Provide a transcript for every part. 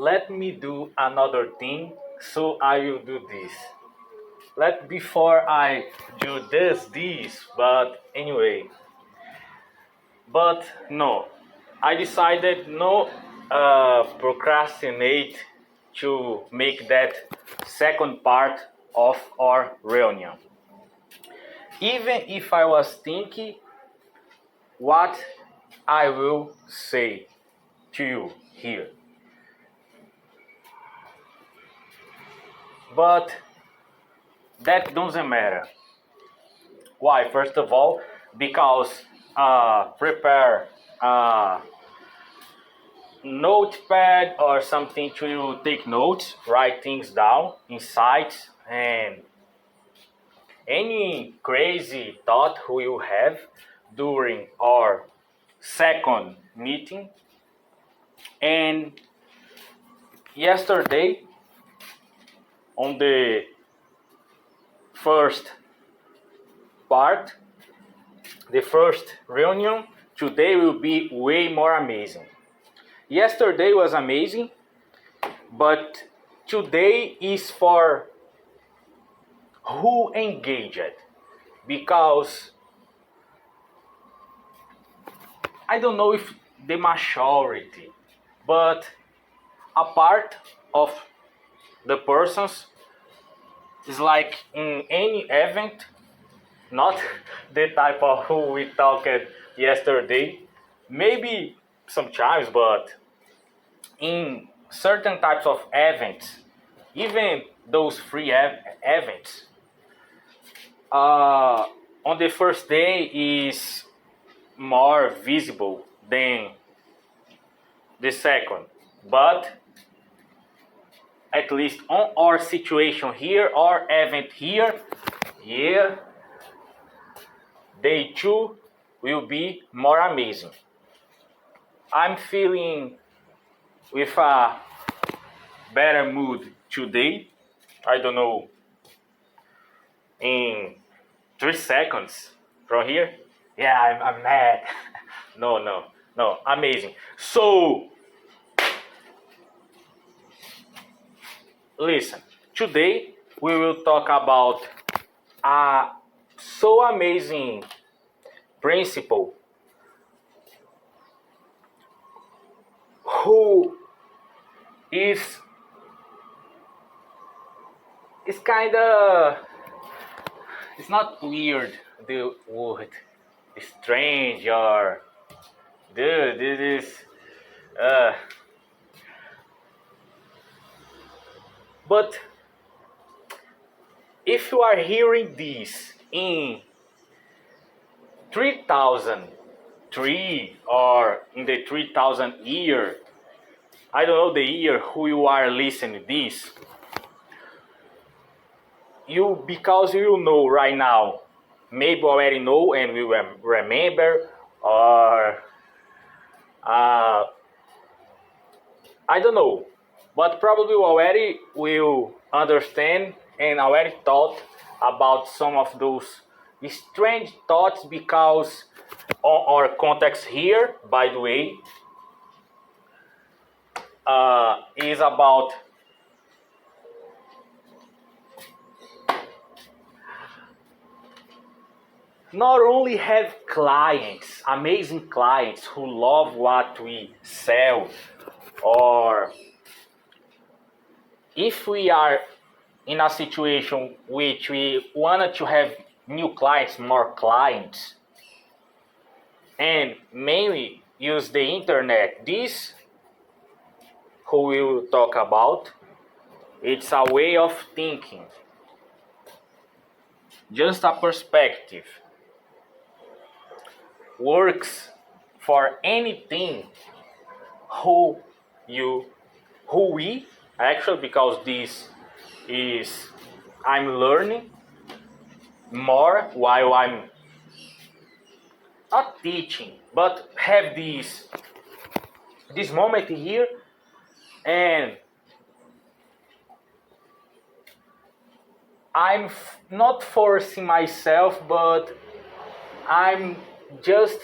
let me do another thing, so I will do this. Before I do this, but anyway. But no, I decided no procrastinate to make that second part of our reunion. Even if I was thinking what I will say to you here. But that doesn't matter. Why? First of all, because prepare notepad or something to take notes, write things down, insights, and any crazy thought we will have during our second meeting. And yesterday, on the first part, the first reunion, today will be way more amazing. Yesterday was amazing, but today is for who engaged, because I don't know if the majority, but a part of the persons is like in any event, not the type of who we talked yesterday, maybe sometimes, but in certain types of events, even those free events, on the first day is more visible than the second. But at least on our situation here, our event here, yeah, day 2 will be more amazing. I'm feeling with a better mood today. I don't know, in 3 seconds from here. Yeah, I'm mad. No, amazing. So, listen, today we will talk about a so amazing principle who is kind of, it's not weird, the word strange, or dude, this is but if you are hearing this in 3003 or in the 3000 year, I don't know the year who you are listening to this, because you know right now, maybe already know and we remember, or I don't know, but probably already will understand and already thought about some of those strange thoughts, because on our context here, by the way, is about not only have clients, amazing clients who love what we sell, or if we are in a situation which we wanted to have new clients, more clients, and mainly use the internet, this who we will talk about, it's a way of thinking, just a perspective, works for anything who we actually, because this is, I'm learning more while I'm not teaching, but have this moment here, and I'm not forcing myself, but I'm just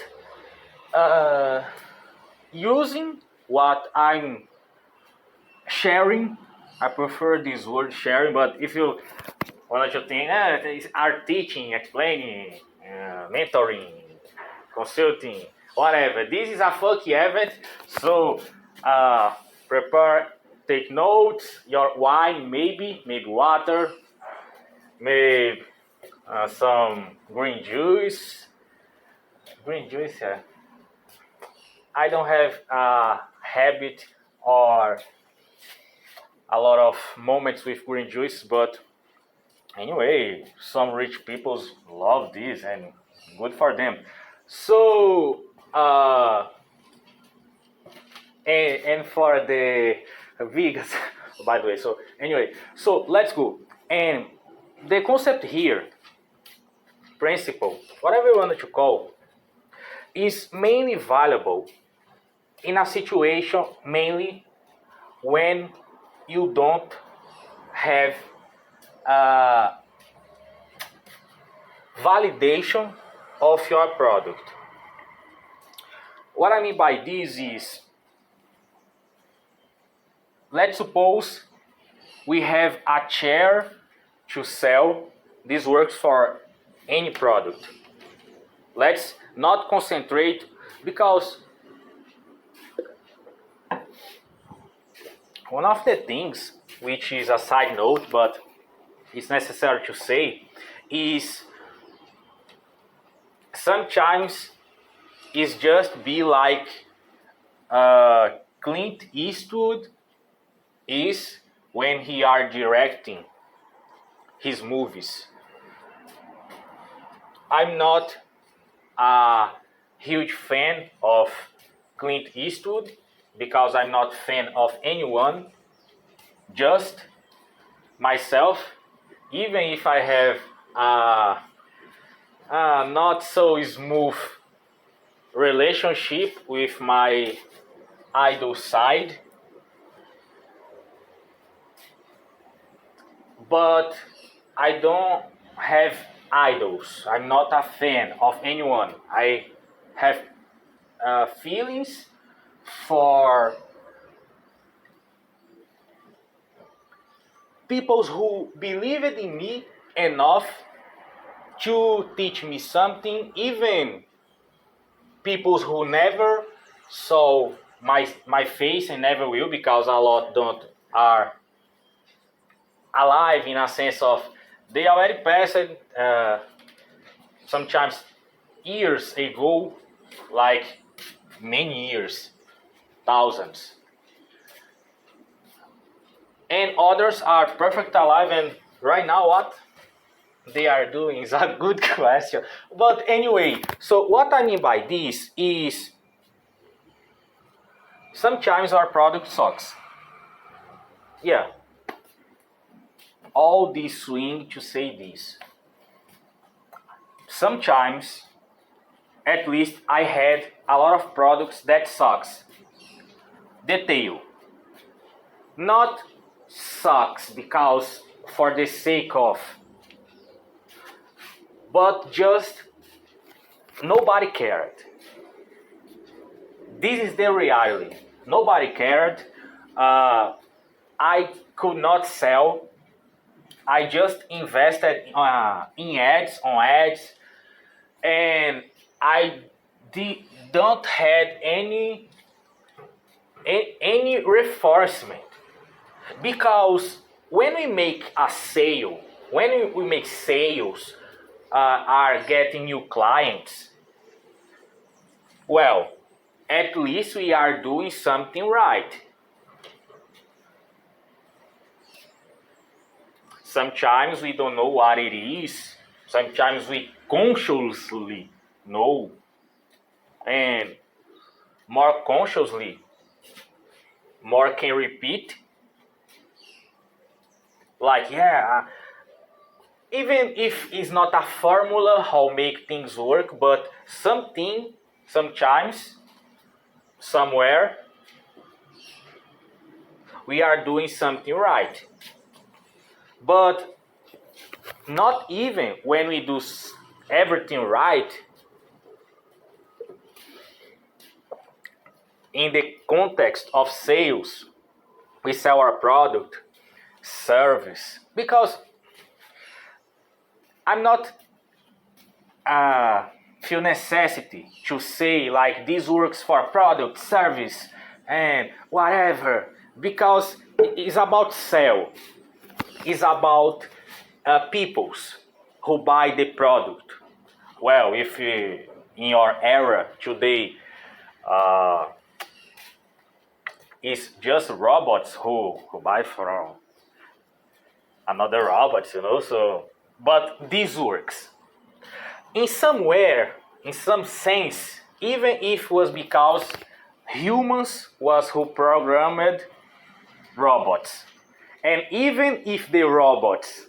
using what I'm sharing. I prefer this word sharing, but if you want to think, are teaching, explaining, mentoring, consulting, whatever. This is a funky event, so prepare, take notes, your wine, maybe water, maybe some green juice. Green juice, yeah. I don't have a habit or a lot of moments with green juice, but anyway, some rich people love this and good for them. So, and for the vegans, by the way. So anyway, so let's go. And the concept here, principle, whatever you want to call, is mainly valuable in a situation mainly when you don't have validation of your product. What I mean by this is, let's suppose we have a chair to sell. This works for any product. Let's not concentrate, because one of the things, which is a side note, but it's necessary to say, is sometimes it's just be like Clint Eastwood is when he are directing his movies. I'm not a huge fan of Clint Eastwood because I'm not a fan of anyone, just myself. Even if I have a not so smooth relationship with my idol side, but I don't have idols. I'm not a fan of anyone. I have feelings for people who believed in me enough to teach me something, even people who never saw my face and never will, because a lot don't are alive in a sense of they already passed sometimes years ago, like many years, thousands. And others are perfect alive, and right now what they are doing is a good question. But anyway, so what I mean by this is sometimes our product sucks. Yeah. All this swing to say this. Sometimes, at least I had a lot of products that sucks. Detail. Not sucks because for the sake of, but just nobody cared. This is the reality. Nobody cared. I could not sell. I just invested in ads, on ads, and I don't had any reinforcement, because when we make a sale, when we make sales, are getting new clients, well, at least we are doing something right. Sometimes we don't know what it is. Sometimes we consciously know. And more consciously, more can repeat. Like, even if it's not a formula how make things work, but something, sometimes, somewhere, we are doing something right. But not even when we do everything right, in the context of sales, we sell our product, service, because I'm not feel necessity to say like this works for product, service, and whatever, because it's about sell. It's about peoples who buy the product. Well, if in your era today, it's just robots who buy from another robots, so, but this works. In somewhere, in some sense, even if it was because humans was who programmed robots. And even if the robots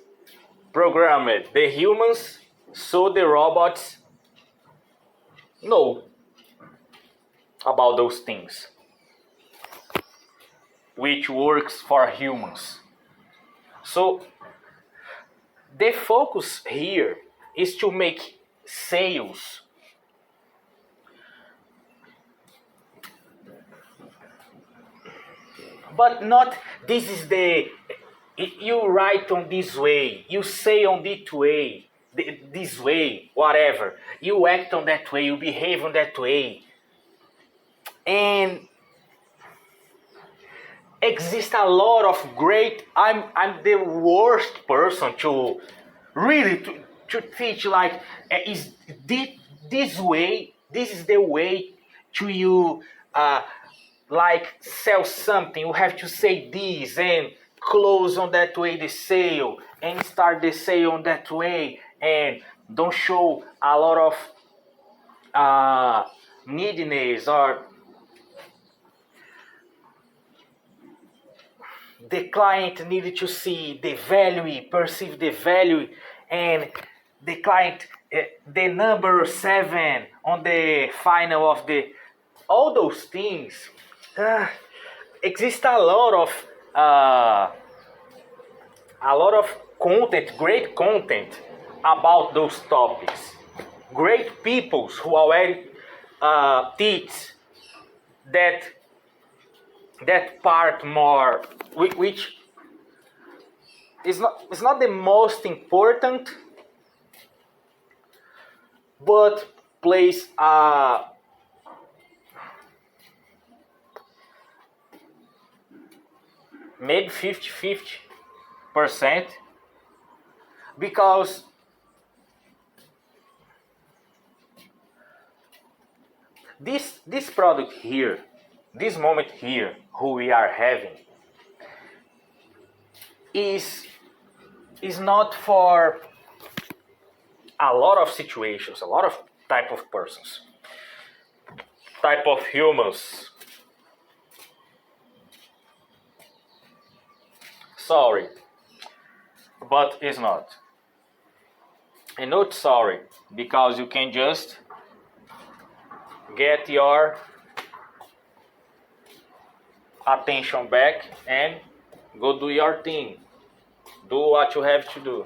programmed the humans, so the robots know about those things, which works for humans. So the focus here is to make sales but not this is the you write on this way, you say on this way, whatever, you act on that way, you behave on that way. And exists a lot of great, I'm the worst person to really to teach like is this way, this is the way to you like sell something, you have to say this and close on that way the sale and start the sale on that way, and don't show a lot of neediness, or the client needed to see the value, perceive the value, and the client, the number 7 on the final of the, all those things. Exist a lot of content, great content about those topics. Great people who already teach that part more, which is not the most important, but plays maybe 50%, because this product here, this moment here, who we are having, is not for a lot of situations, a lot of type of persons, type of humans. Sorry, but it's not. And not sorry, because you can just get your attention back and go do your thing. Do what you have to do.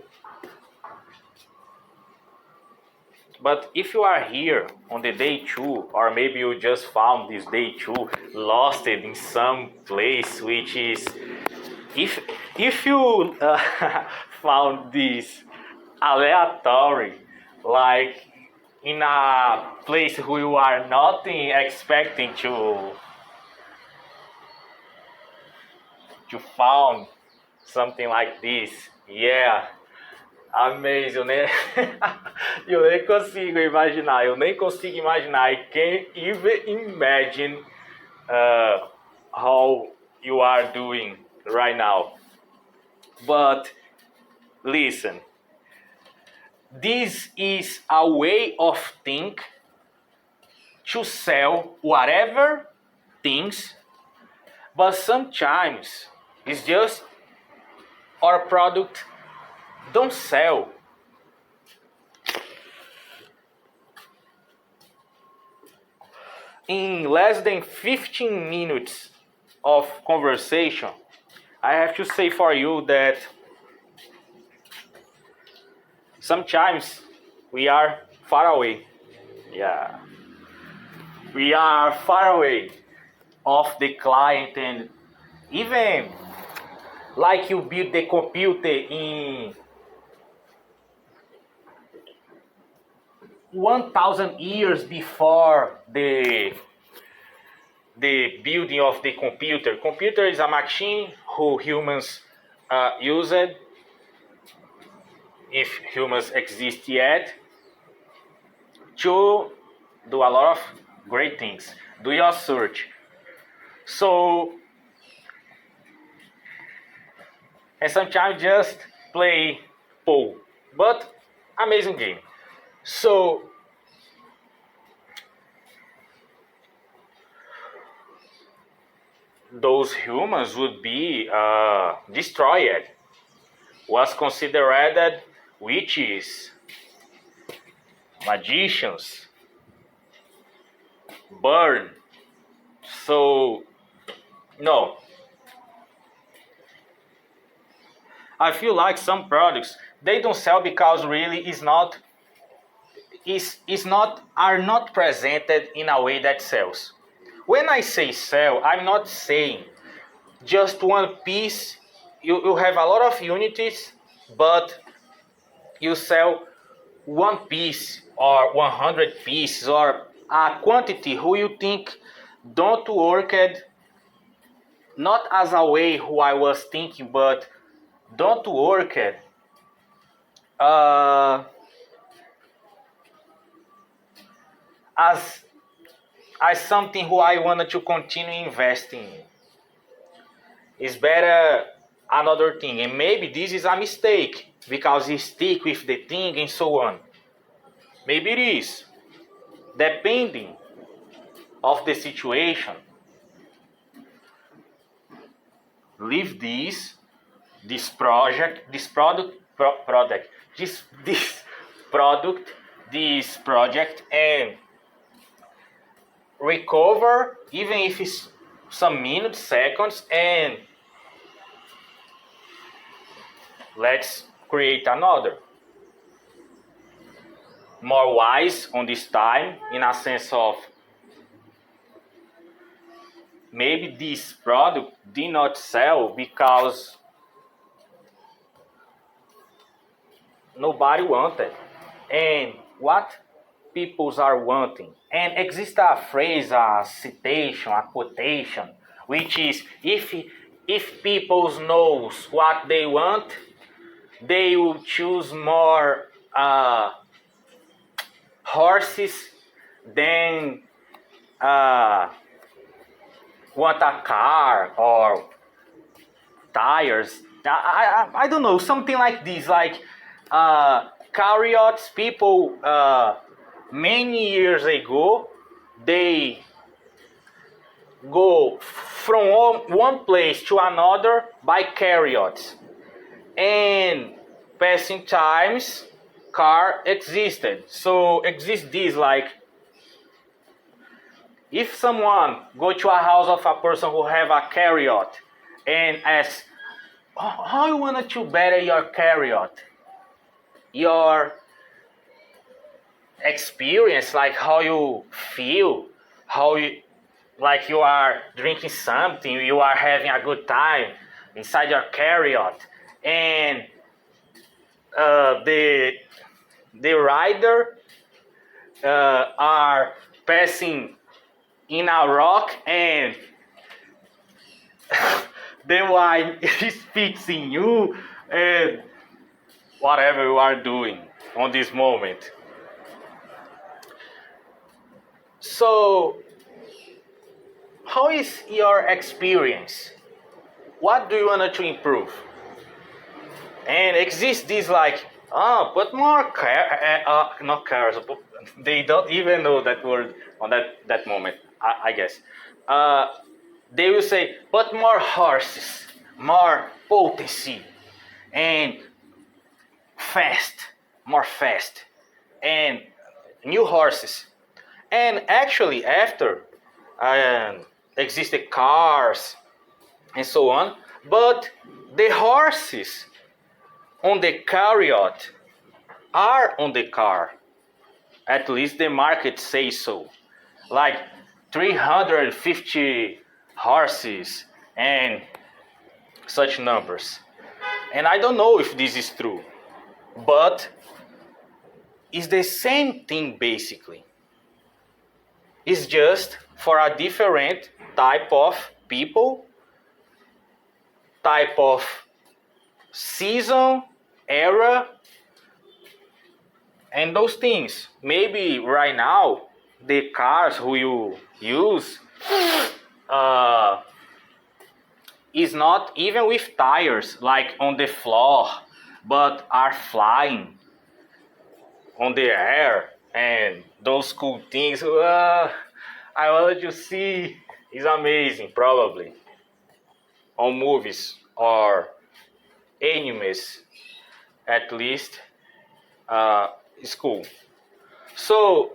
But if you are here on the day 2, or maybe you just found this day 2 lost it in some place, which is, if you found this aleatory, like in a place who you are not expecting to found something like this, yeah, amazing, né? Eu nem consigo imaginar, I can't even imagine how you are doing right now. But listen, this is a way of think to sell whatever things, but sometimes it's just our product don't sell. In less than 15 minutes of conversation, I have to say for you that sometimes we are far away. Yeah. We are far away of the client and even like you build the computer in 1,000 years before the building of the computer. Computer is a machine who humans use it, if humans exist yet, to do a lot of great things. Do your search. So, and sometimes just play Poe, but amazing game. So, those humans would be destroyed, was considered witches, magicians, burned. So, no. I feel like some products they don't sell because really are not presented in a way that sells. When I say sell, I'm not saying just one piece. You have a lot of units, but you sell one piece or 100 pieces or a quantity who you think don't work it, not as a way who I was thinking, but don't work it as something who I wanted to continue investing in. It's better another thing, and maybe this is a mistake because you stick with the thing and so on. Maybe it is, depending of the situation. Leave this project, this product, this project, and recover, even if it's some minutes, seconds, and let's create another. More wise on this time, in a sense of maybe this product did not sell because nobody wanted. And what peoples are wanting. And exists a phrase, a citation, a quotation, which is if people knows what they want, they will choose more horses than want a car or tires. I don't know, something like this, like chariots. People many years ago, they go from one place to another by chariots, and passing times car existed. So exists this, like if someone go to a house of a person who have a chariot and ask, how you want to better your chariot, your experience, like how you feel, how you, like you are drinking something, you are having a good time inside your chariot, and the rider are passing in a rock, and the wine is fixing you, and whatever you are doing on this moment. So, how is your experience? What do you want to improve? And exists this like, put more not cars. They don't even know that word on that moment, I guess. They will say, put more horses, more potency, and more fast, and new horses. And actually, after existed cars and so on, but the horses on the chariot are on the car. At least the market says so. Like 350 horses and such numbers. And I don't know if this is true, but it's the same thing basically. It's just for a different type of people, type of season, era, and those things. Maybe right now, the cars who you use is not even with tires like on the floor, but are flying on the air, and those cool things I wanted to see. Is amazing, probably on movies or animes, at least. It's cool. So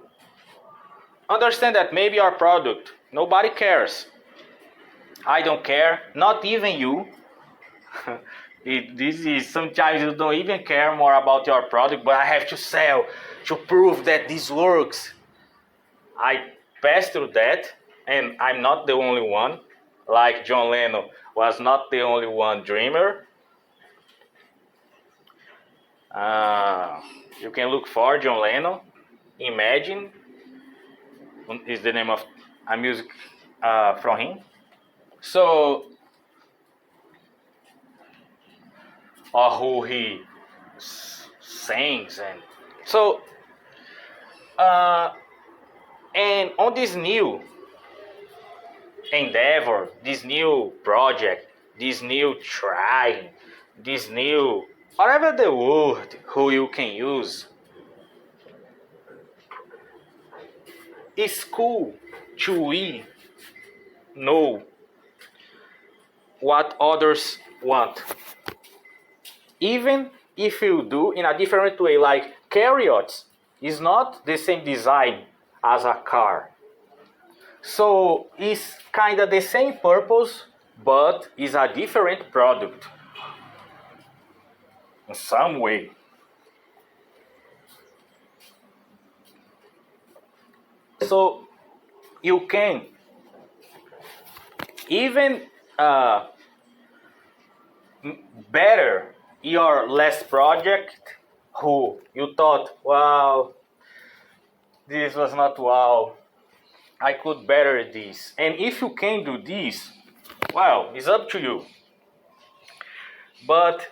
understand that maybe our product, nobody cares. I don't care, not even you. This is sometimes you don't even care more about your product, but I have to sell to prove that this works. I passed through that, and I'm not the only one. Like John Lennon was not the only one dreamer. You can look for John Lennon. Imagine is the name of a music from him. So, or who he sings, and so and on this new endeavor, this new project, this new try, this new whatever the word who you can use, it's cool to we know what others want, even if you do in a different way. Like carrots is not the same design as a car, so it's kind of the same purpose, but it's a different product in some way. So you can even better your last project who you thought, wow, this was not wow, I could better this. And if you can do this, well, it's up to you. But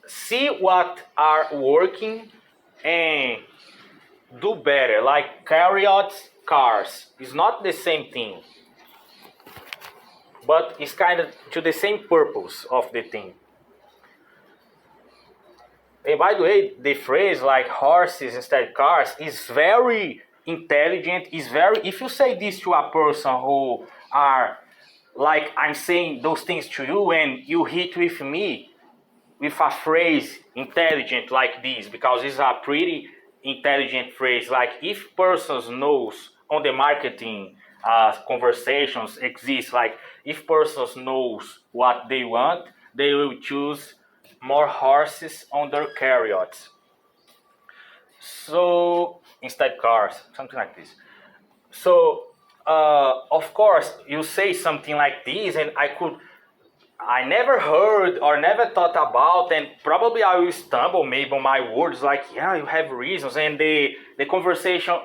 see what are working and do better. Like carrots, cars, it's not the same thing, but it's kind of to the same purpose of the thing. And by the way, the phrase like horses instead of cars is very intelligent. Is very, if you say this to a person who are like I'm saying those things to you, and you hit with me with a phrase intelligent like this, because it's a pretty intelligent phrase. Like if persons knows on the marketing conversations exist, like if persons knows what they want, they will choose more horses on their carrots. So instead cars, something like this. So of course you say something like this, and I never heard or never thought about, and probably I will stumble maybe on my words, like, yeah, you have reasons, and the conversation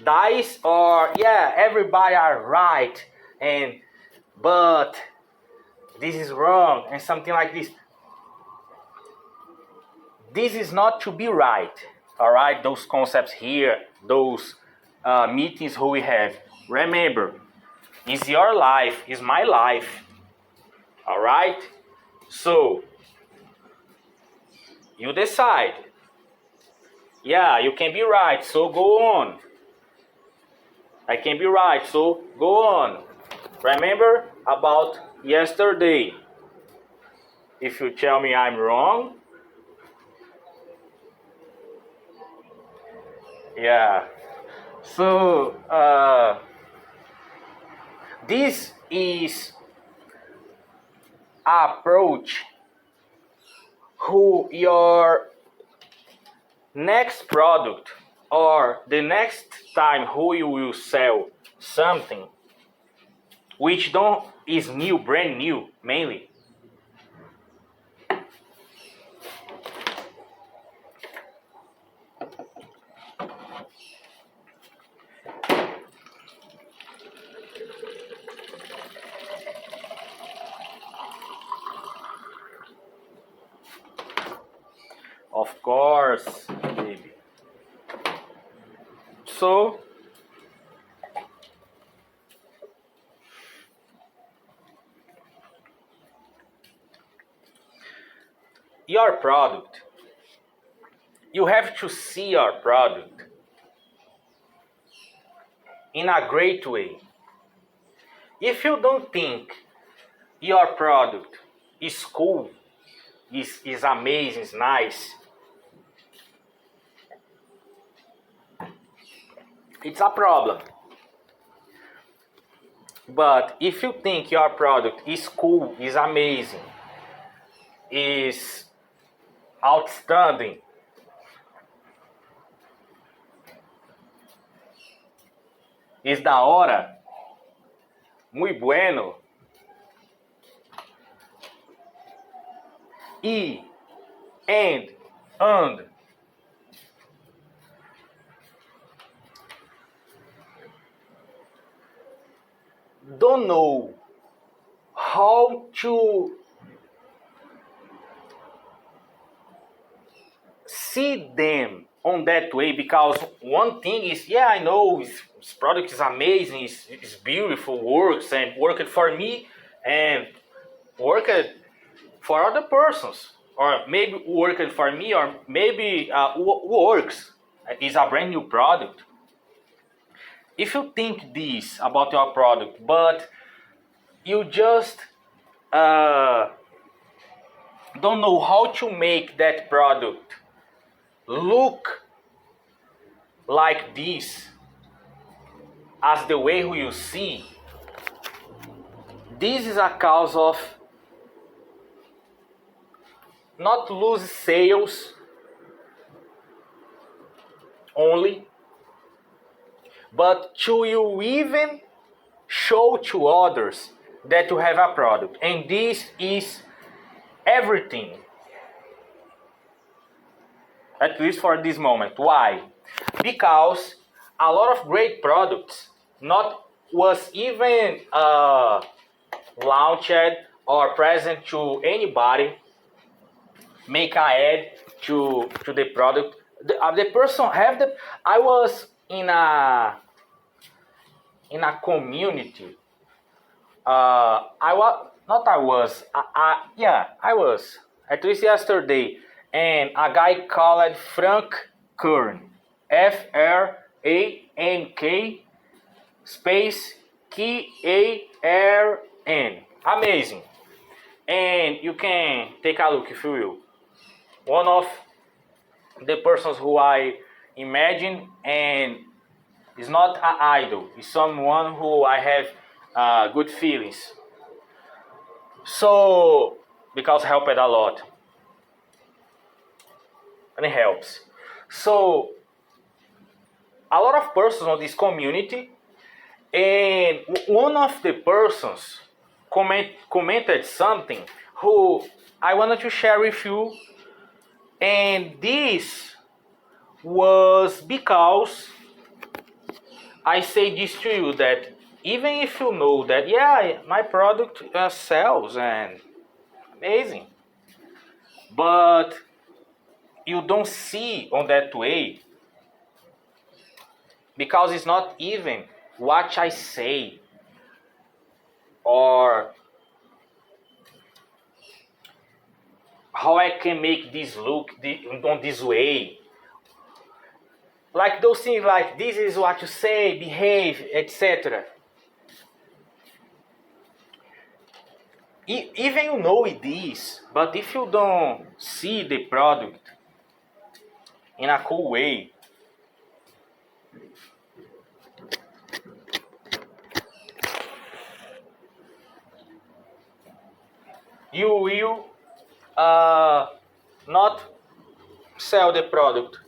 dies, or yeah, everybody are right, and but this is wrong, and something like this. This is not to be right, all right? Those concepts here, those meetings who we have. Remember, it's your life, it's my life. All right? So, you decide. Yeah, you can be right, so go on. I can be right, so go on. Remember about yesterday. If you tell me I'm wrong, yeah. So, this is approach who your next product or the next time who you will sell something which don't is new, brand new mainly, Of course, baby. So, your product, you have to see your product in a great way. If you don't think your product is cool, is amazing, is nice, it's a problem. But if you think your product is cool, is amazing, is outstanding, is da hora, muy bueno, and don't know how to see them on that way, because one thing is, yeah, I know this product is amazing, it's beautiful, works and worked for me and worked for other persons, or maybe worked for me, or maybe works, is a brand new product. If you think this about your product, but you just don't know how to make that product look like this, as the way who you see, this is a cause of not lose sales only, but to you even show to others that you have a product. And this is everything, at least for this moment. Why? Because a lot of great products not was even launched or present to anybody, make a ad to the product. The person have the. I was in a community. I was at least yesterday, and a guy called Frank Kern, FRANK space KARN. Amazing, and you can take a look if you will. One of the persons who I imagine, and is not an idol, is someone who I have good feelings. So, because helped a lot, and it helps. So, a lot of persons on this community, and one of the persons commented something who I wanted to share with you, and this was because I say this to you, that even if you know that, yeah, my product sells and amazing, but you don't see on that way, because it's not even what I say or how I can make this look on this way. Like those things, like this is what you say, behave, etc. Even you know it is, but if you don't see the product in a cool way, you will not sell the product.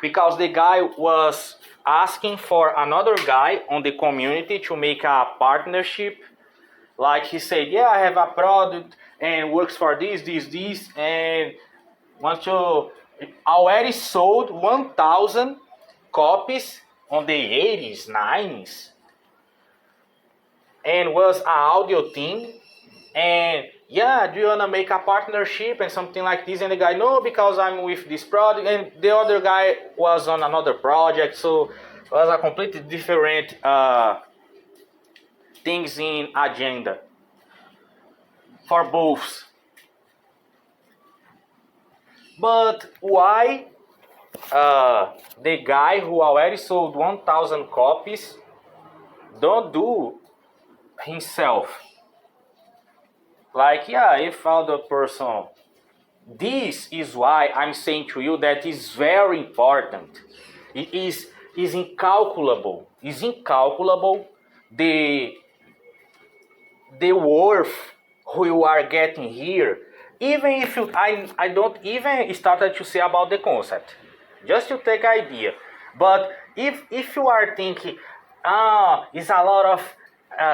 Because the guy was asking for another guy on the community to make a partnership. Like he said, yeah, I have a product and works for this, and want to already sold 1,000 copies on the 80s, 90s, and was an audio thing, and yeah, do you wanna make a partnership and something like this? And the guy, no, because I'm with this project, and the other guy was on another project, so it was a completely different things in agenda for both. But why the guy who already sold 1,000 copies don't do himself? Like, yeah, if other person. This is why I'm saying to you that is very important. It is incalculable. Is incalculable the worth who you are getting here. Even if you, I don't even started to say about the concept, just to take idea. But if you are thinking, it's a lot of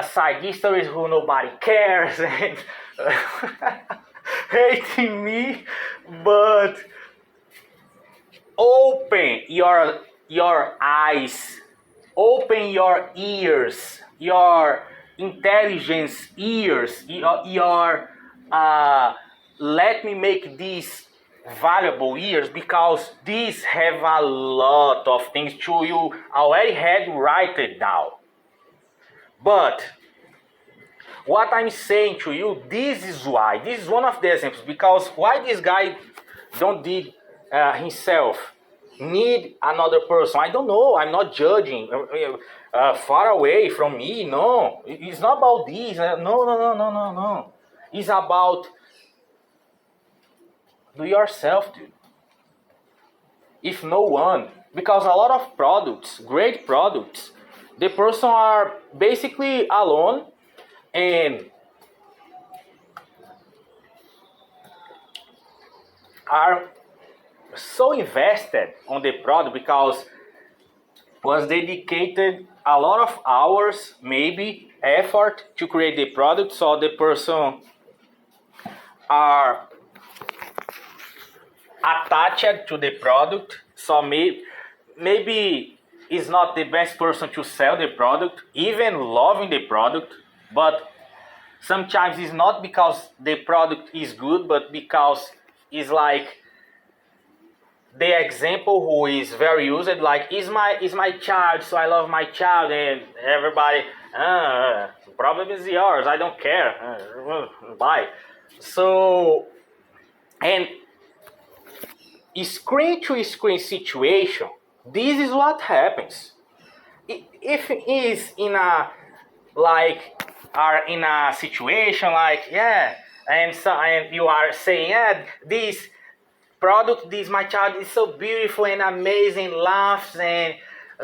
side histories who nobody cares and hating me, but open your eyes, open your ears, your intelligence ears, your let me make these valuable ears, because these have a lot of things to you already had write it down. But what I'm saying to you, this is why, this is one of the examples, because why this guy don't did himself, need another person. I don't know, I'm not judging, far away from me, no. It's not about this, no. It's about do yourself, dude. If no one, because a lot of products, great products, the person are basically alone and are so invested on the product because was dedicated a lot of hours, maybe effort to create the product, so the person are attached to the product, so maybe is not the best person to sell the product, even loving the product, but sometimes it's not because the product is good, but because it's like the example who is very used, like is my child, so I love my child, and everybody, the problem is yours, I don't care, bye. So, and screen to screen situation, this is what happens. If it is in a like are in a situation like and you are saying this product, this my child is so beautiful and amazing, laughs and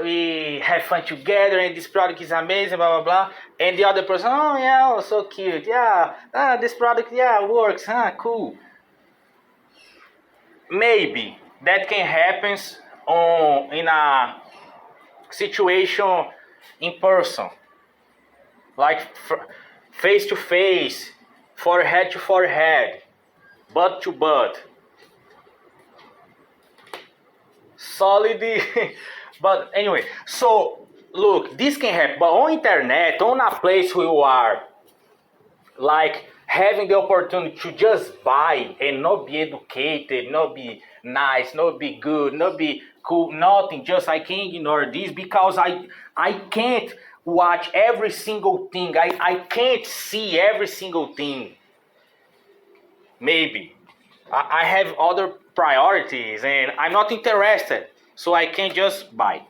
we have fun together and this product is amazing, blah blah blah, and the other person, oh yeah, oh, so cute, yeah, this product, yeah, works, cool. Maybe that can happen in a situation in person, like face to face, forehead to forehead, butt to butt, solid. But anyway, so look, this can happen, but on internet, on a place where you are like having the opportunity to just buy and not be educated, not be nice, not be good, not be cool, nothing, just I can ignore this because I can't watch every single thing, I can't see every single thing. Maybe I have other priorities and I'm not interested, so I can't just buy.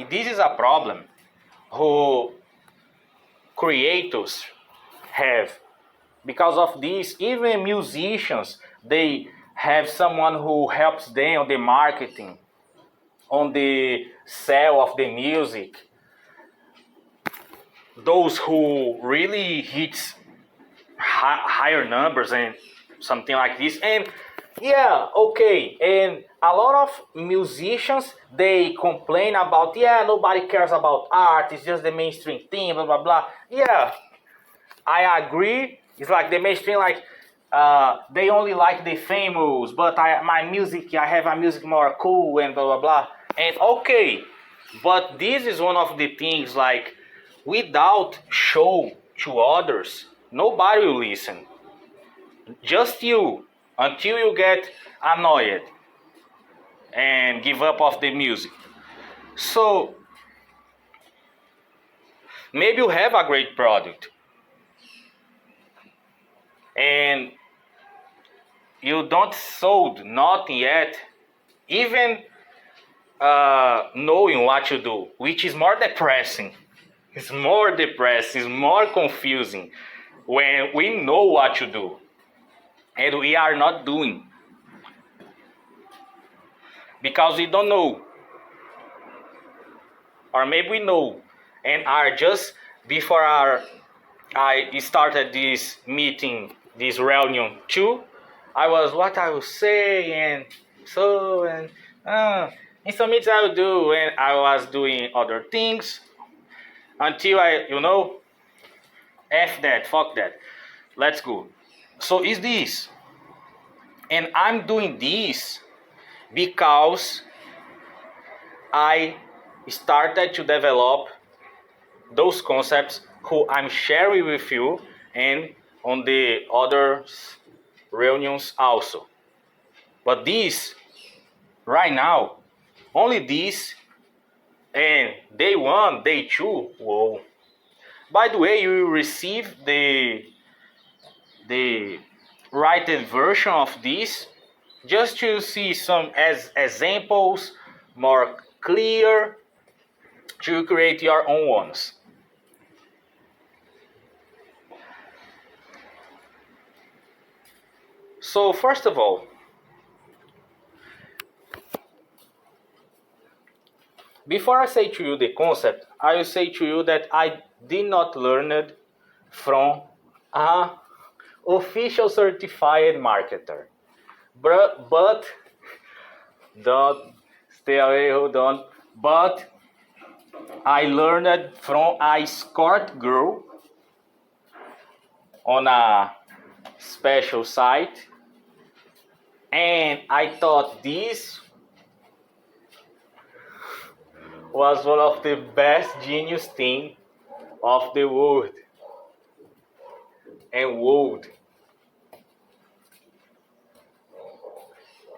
This is a problem who creators have. Because of this, even musicians, they have someone who helps them on the marketing, on the sale of the music. Those who really hits higher numbers and something like this. And yeah, okay, and a lot of musicians, they complain about, nobody cares about art, it's just the mainstream thing, blah blah blah. Yeah, I agree. It's like the mainstream, like they only like the famous, but my music, I have a music more cool and blah blah blah. And okay, but this is one of the things, like without show to others, nobody will listen. Just you, until you get annoyed and give up of the music. So maybe you have a great product and you don't sold nothing yet, even knowing what you do, which is more depressing. It's more depressing, it's more confusing when we know what you do and we are not doing because we don't know, or maybe we know and are just before I started this meeting, this reunion too. I was what I will say and so and in some meetings I will do, and I was doing other things until I, F that, fuck that, let's go. So is this, and I'm doing this because I started to develop those concepts who I'm sharing with you and on the other reunions also. But this, right now, only this, and day 1, day 2, whoa. By the way, you will receive the written version of this just to see some as examples, more clear, to create your own ones. So first of all, before I say to you the concept, I will say to you that I did not learn it from an official certified marketer. But don't stay away, hold on. But I learned it from a escort girl on a special site, and I thought this was one of the best genius thing of the world and world.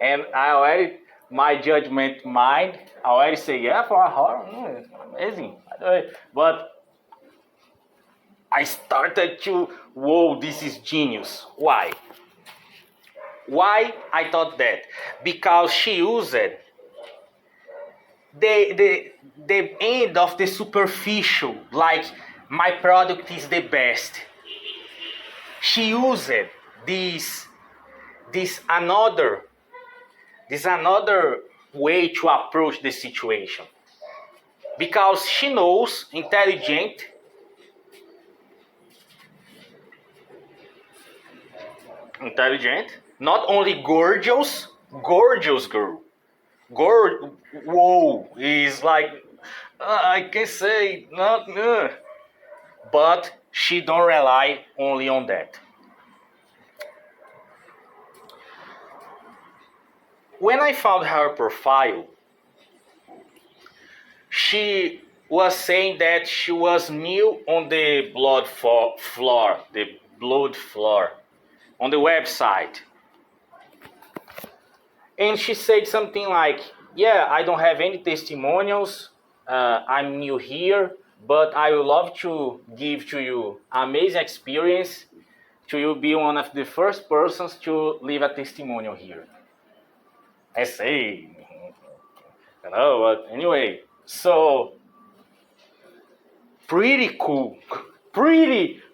And I already, my judgment mind, I already say, yeah, for a horror, amazing. But I started to, whoa, this is genius. Why? Why I thought that? Because she used the end of the superficial, like my product is the best. She used this another way to approach the situation, because she knows intelligent not only gorgeous girl. Whoa, is like I can say not, but she don't rely only on that. When I found her profile, she was saying that she was new on the blood floor on the website. And she said something like, yeah, I don't have any testimonials, I'm new here, but I would love to give to you amazing experience, to you be one of the first persons to leave a testimonial here. I say, but anyway, so pretty cool,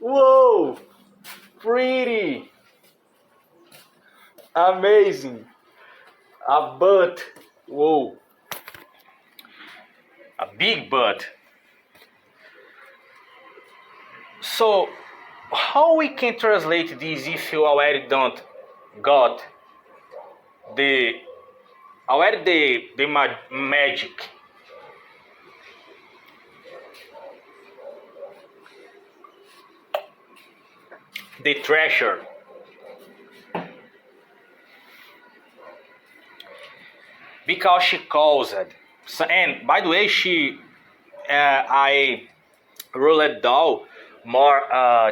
whoa, pretty, amazing, a butt, whoa, a big butt. So how we can translate this if you already don't got the magic? The treasure. Because she calls it. So, and by the way, I wrote it down more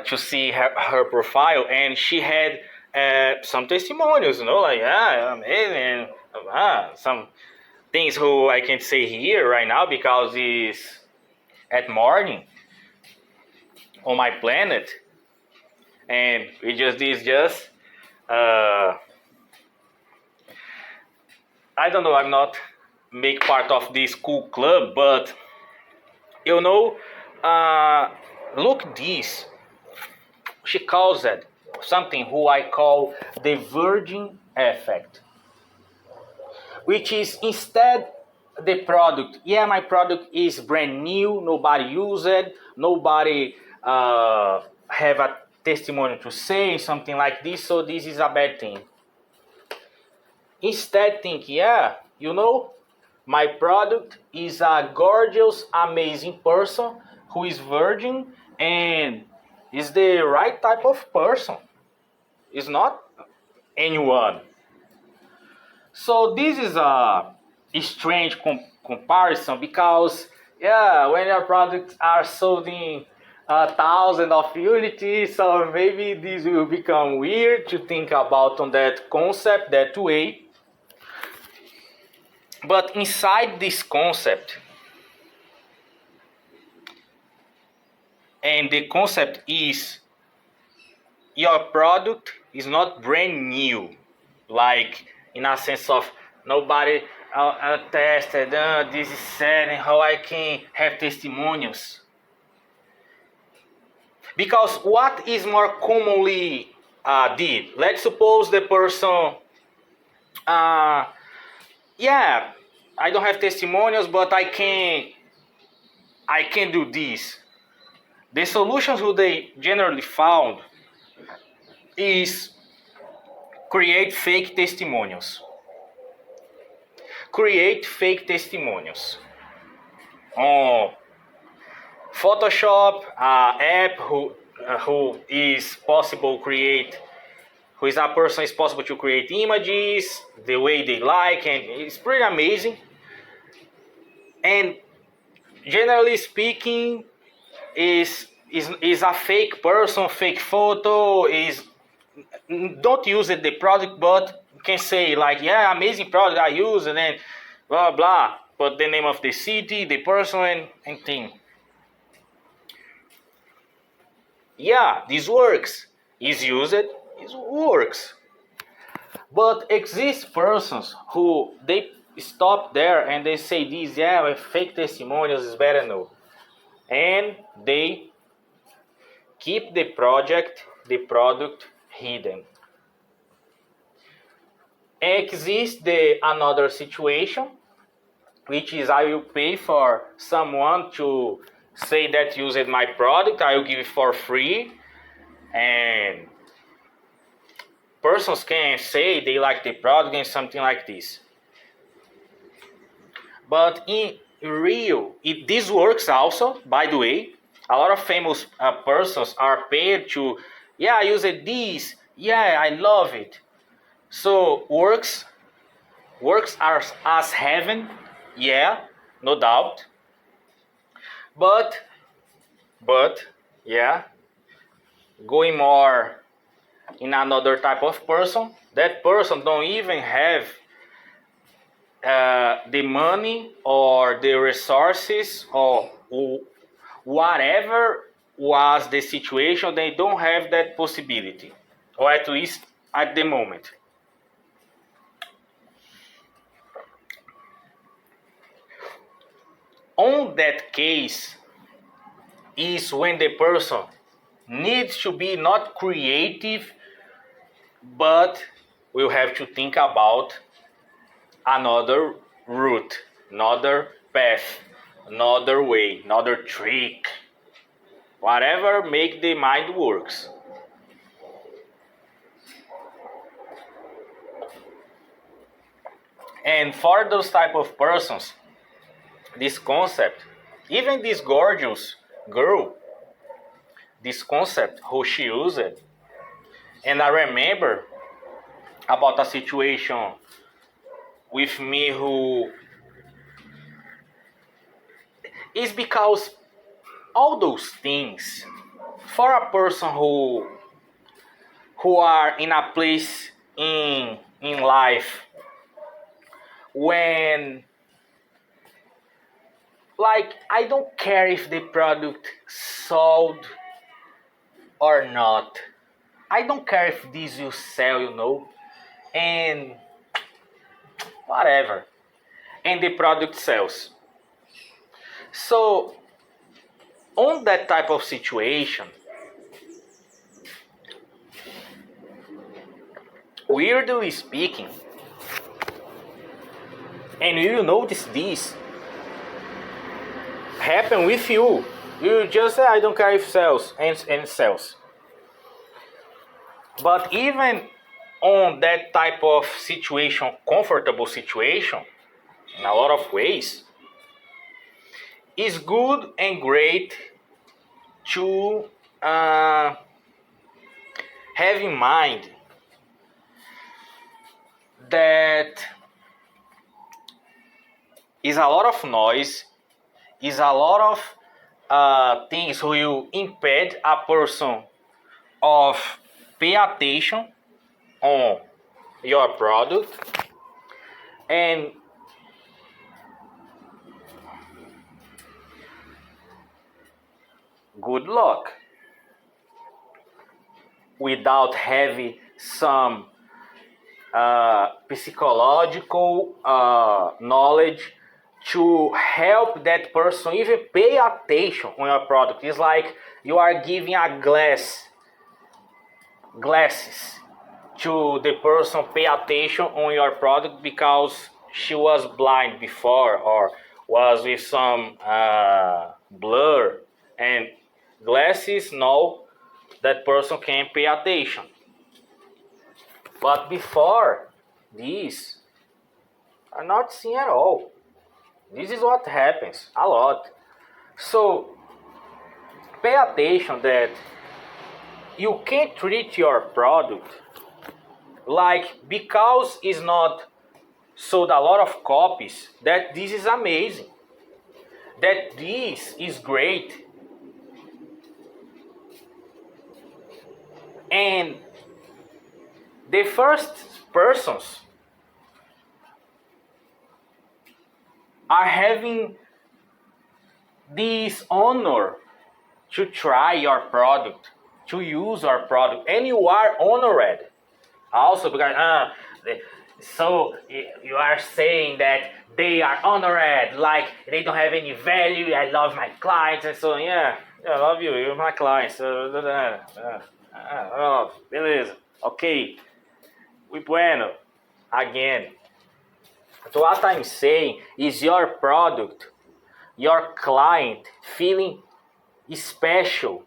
to see her profile, and she had some testimonials, like, yeah, amazing, some things who I can't say here right now because it's at morning on my planet, and we just did just I don't know, I'm not make part of this cool club, but you know, look this. She calls it something who I call the virgin effect, which is instead the product. Yeah, my product is brand new, nobody use it, nobody have a testimony to say something like this, so this is a bad thing. Instead, think, yeah, my product is a gorgeous, amazing person who is virgin and is the right type of person. It's not anyone. So this is a strange comparison because, yeah, when your products are sold in 1,000 of units, so maybe this will become weird to think about on that concept that way. But inside this concept, and the concept is your product is not brand new, like in a sense of nobody tested, this is sad and how I can have testimonials. Because what is more commonly did? Let's suppose the person, yeah, I don't have testimonials, but I can do this. The solutions who they generally found is create fake testimonials. Create fake testimonials on Photoshop app who is possible create, who is a person is possible to create images the way they like, and it's pretty amazing. And generally speaking, is a fake person, fake photo, is don't use it the product, but can say like, yeah, amazing product I use, and then blah blah, put the name of the city, the person, and thing. Yeah, this works. Is used, it works. But exist persons who they stop there and they say this, yeah, with fake testimonials is better no, and they keep the product hidden. Exists the another situation, which is I will pay for someone to say that used my product, I will give it for free, and persons can say they like the product and something like this. But in real, this works also, by the way. A lot of famous persons are paid to, yeah, I use this, yeah, I love it. So works as heaven, yeah, no doubt. But yeah, going more in another type of person, that person don't even have the money or the resources or whatever was the situation, they don't have that possibility, or at least at the moment. On that case is when the person needs to be not creative, but will have to think about another route, another path, another way, another trick, whatever make the mind works. And for those type of persons, this concept, even this gorgeous girl, this concept who she used it, and I remember about a situation with me who is because all those things for a person who are in a place in life when, like, I don't care if the product sold or not. I don't care if this will sell, and whatever. And the product sells. So, on that type of situation, weirdly speaking, and you notice this happen with you. You just say, I don't care if it sells, and it sells. But even on that type of situation, comfortable situation, in a lot of ways, it's good and great to have in mind that is a lot of noise, is a lot of things who will impede a person of pay attention on your product, and good luck without having some psychological knowledge to help that person even pay attention on your product. It's like you are giving a glasses to the person pay attention on your product because she was blind before or was with some blur, and glasses know that person can pay attention. But before this, I'm not seeing at all. This is what happens a lot. So pay attention that you can't treat your product like because it's not sold a lot of copies that this is amazing, that this is great. And the first persons are having this honor to try your product, to use our product, and you are honored also because so you are saying that they are honored, like they don't have any value. I love my clients, and so yeah, I love you. You're my clients. Beleza, okay, we bueno. Again, so what I'm saying is your product, your client feeling special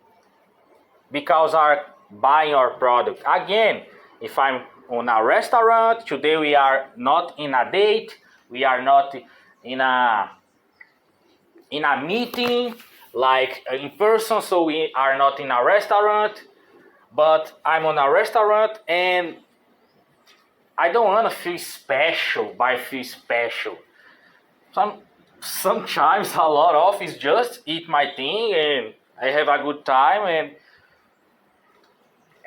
because are buying your product. Again, if I'm on a restaurant, today we are not in a date, we are not in a meeting like in person, so we are not in a restaurant, but I'm on a restaurant and I don't want to feel special by feel special. Sometimes a lot of is just eat my thing and I have a good time and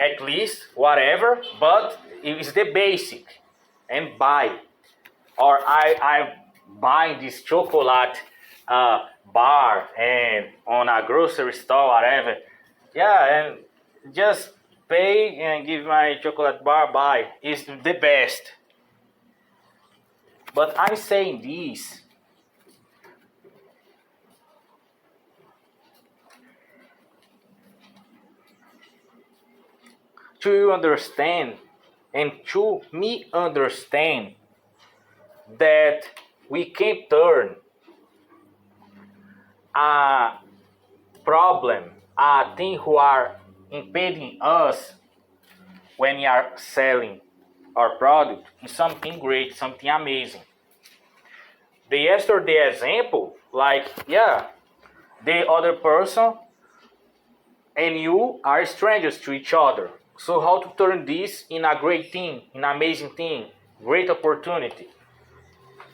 at least whatever, but it's the basic and buy. Or I buy this chocolate bar and on a grocery store, whatever. Yeah, and just pay and give my chocolate bar, buy. Is the best. But I'm saying this to you understand and to me understand that we can turn a problem, a thing who are impeding us when we are selling our product in something great, something amazing. The yesterday example, like, yeah, the other person and you are strangers to each other. So how to turn this in a great thing, in an amazing thing, great opportunity.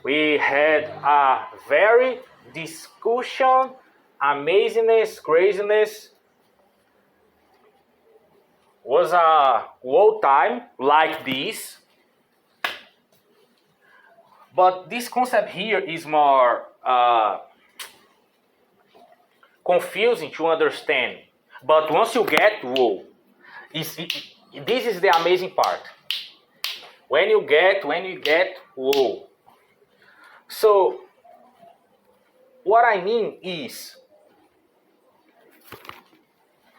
We had a very discussion, amazingness, craziness, was a whole time like this, but this concept here is more confusing to understand. But once you get, whoa, this is the amazing part. When you get, whoa. So, what I mean is,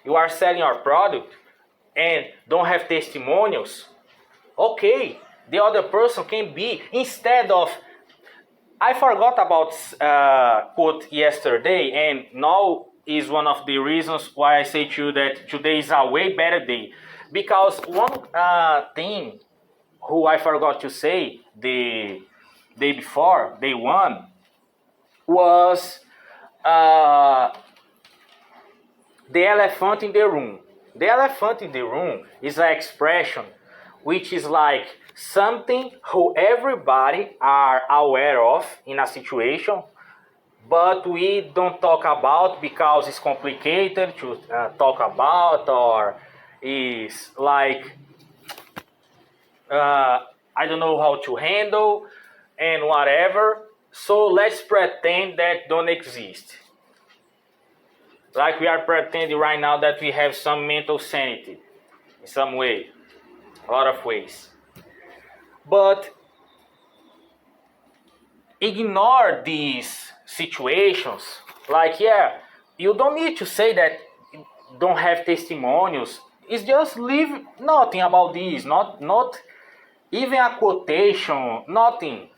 you are selling your product and don't have testimonials. Okay, the other person can be, instead of, I forgot about quote yesterday, and now is one of the reasons why I say to you that today is a way better day. Because one thing who I forgot to say the day before, day one, was the elephant in the room. The elephant in the room is an expression which is like something who everybody are aware of in a situation, but we don't talk about because it's complicated to talk about, or is like I don't know how to handle and whatever. So let's pretend that don't exist. Like we are pretending right now that we have some mental sanity in some way, a lot of ways. But ignore these situations. Like, yeah, you don't need to say that you don't have testimonials. It's just leave nothing about this, not even a quotation, nothing.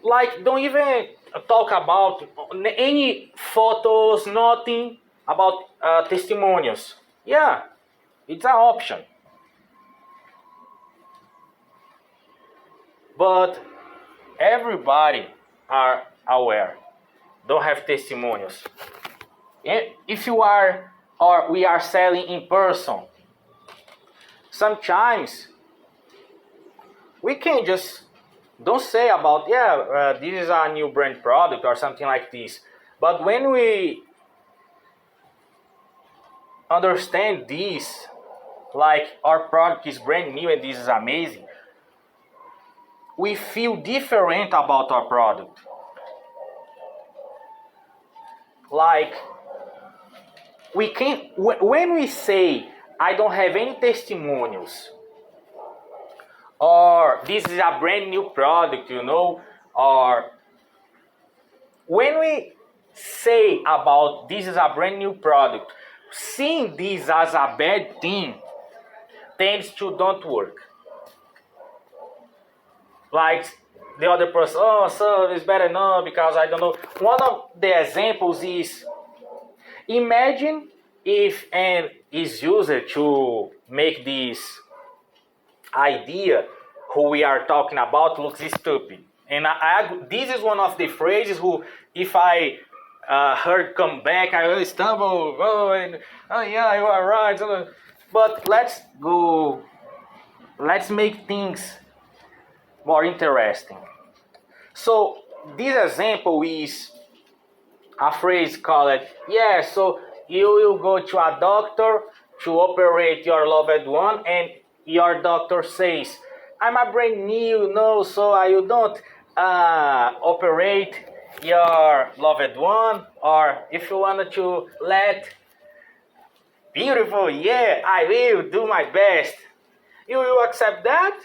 Like, don't even talk about any photos, nothing about testimonials. Yeah, it's an option. But everybody are aware, don't have testimonials. If you are, or we are selling in person, sometimes we can just don't say about, this is a new brand product or something like this. But when we understand this, like our product is brand new and this is amazing, we feel different about our product. Like, we can, when we say, I don't have any testimonials, or this is a brand new product, or when we say about this is a brand new product, seeing this as a bad thing tends to don't work. Like the other person, oh, so it's better not because I don't know. One of the examples is, imagine if an is used to make this idea who we are talking about looks stupid. And this is one of the phrases who, if I heard come back, I will stumble. Oh yeah, you are right. But let's make things more interesting. So this example is a phrase called, so you will go to a doctor to operate your loved one, and your doctor says, I'm a brand new, so you don't operate your loved one, or if you wanted to beautiful, I will do my best. You will accept that?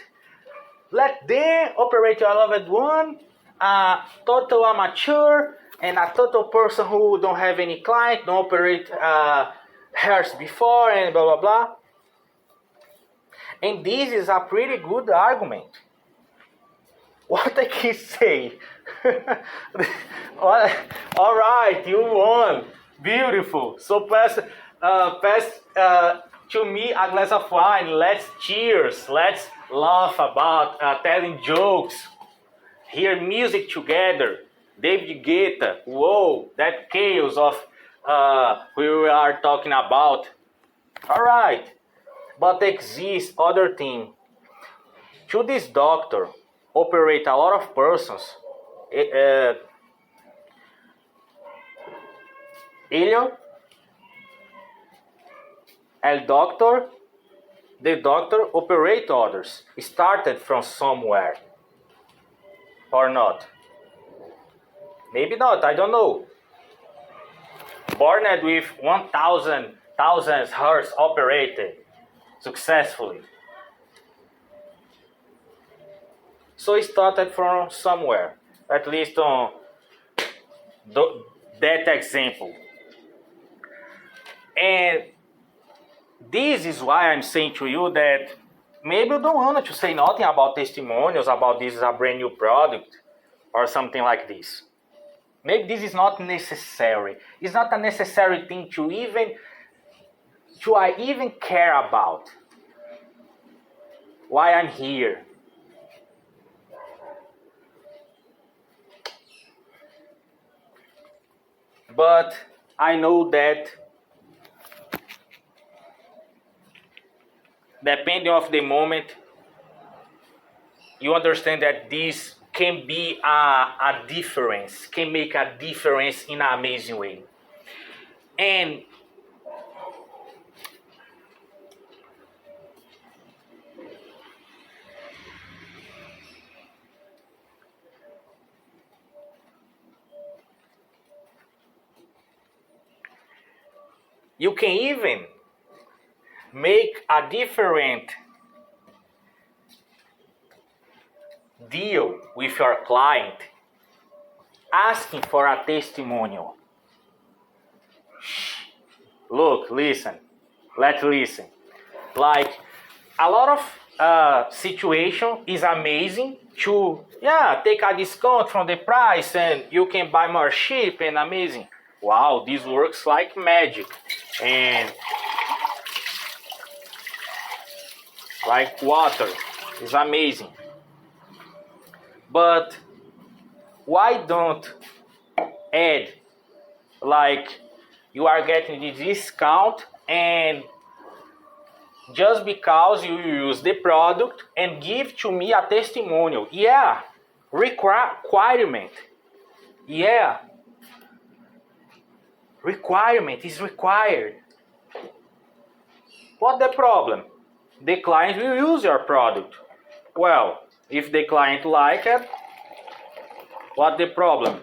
Let them operate your loved one, a total amateur and a total person who don't have any client, don't operate hers before, and blah, blah, blah. And this is a pretty good argument. What I can say? All right, you won. Beautiful. So pass to me a glass of wine. Let's cheers. Let's laugh about telling jokes. Hear music together. David Guetta. Whoa, that chaos of we are talking about. All right. But exists other thing. Should this doctor operate a lot of persons? El doctor the doctor operate others. It started from somewhere. Or not? Maybe not, I don't know. Born with 1,000 hearts operated successfully. So it started from somewhere, at least on that example. And this is why I'm saying to you that maybe you don't want to say nothing about testimonials, about this is a brand new product, or something like this. Maybe this is not necessary. It's not a necessary thing to I even care about. Why I'm here. But I know that depending of the moment, you understand that this can be a difference, can make a difference in an amazing way. And you can even make a different deal with your client, asking for a testimonial. Look, listen, let's listen. Like, a lot of situation is amazing to, take a discount from the price and you can buy more cheap and amazing. Wow, this works like magic. And like water, is amazing. But why don't add, like, you are getting the discount and just because you use the product and give to me a testimonial. Yeah, requirement. Yeah, requirement is required. What the problem? The client will use your product. Well, if the client like it, what the problem?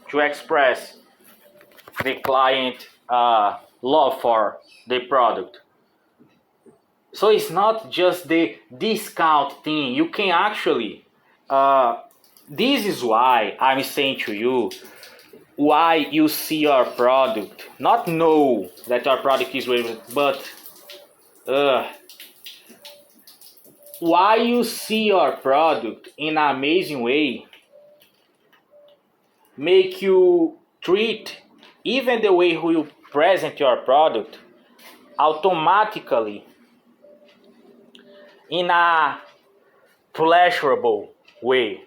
To express the client love for the product. So it's not just the discount thing. You can actually, this is why I'm saying to you, why you see your product, not know that your product is ready, but why you see your product in an amazing way, make you treat even the way who you present your product automatically in a pleasurable way.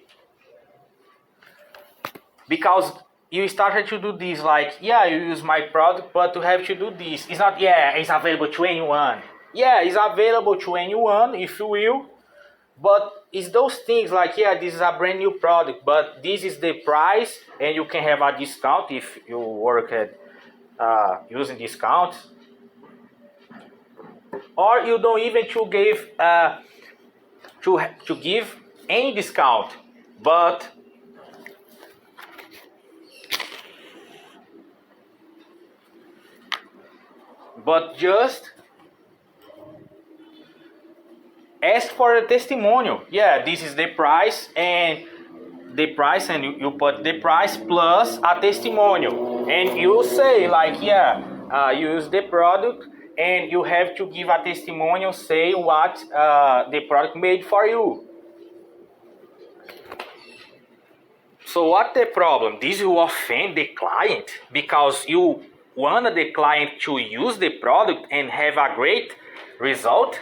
Because you started to do this, like, you use my product, but you have to do this. It's not, it's available to anyone. Yeah, it's available to anyone, if you will. But it's those things like, this is a brand new product, but this is the price, and you can have a discount if you work at using discounts. Or you don't even to give any discount, but just ask for a testimonial. This is the price, and you put the price plus a testimonial, and you say like, use the product, and you have to give a testimonial, say what the product made for you. So what the problem? This will offend the client because you want the client to use the product and have a great result.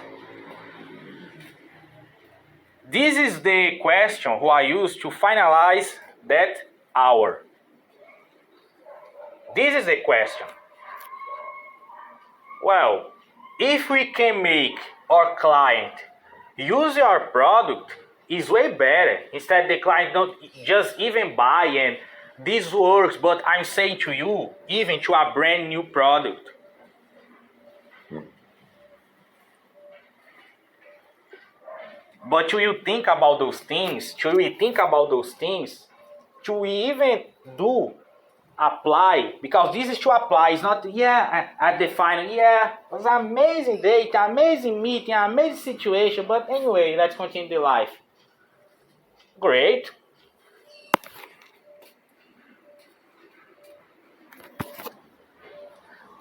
This is the question who I use to finalize that hour. This is the question. Well, if we can make our client use your product, is way better. Instead, the client don't just even buy and this works, but I'm saying to you, even to a brand new product. But will you think about those things? Should we think about those things? Should we even do apply? Because this is to apply. It's not, I define, it was an amazing date, amazing meeting, amazing situation. But anyway, let's continue the life. Great.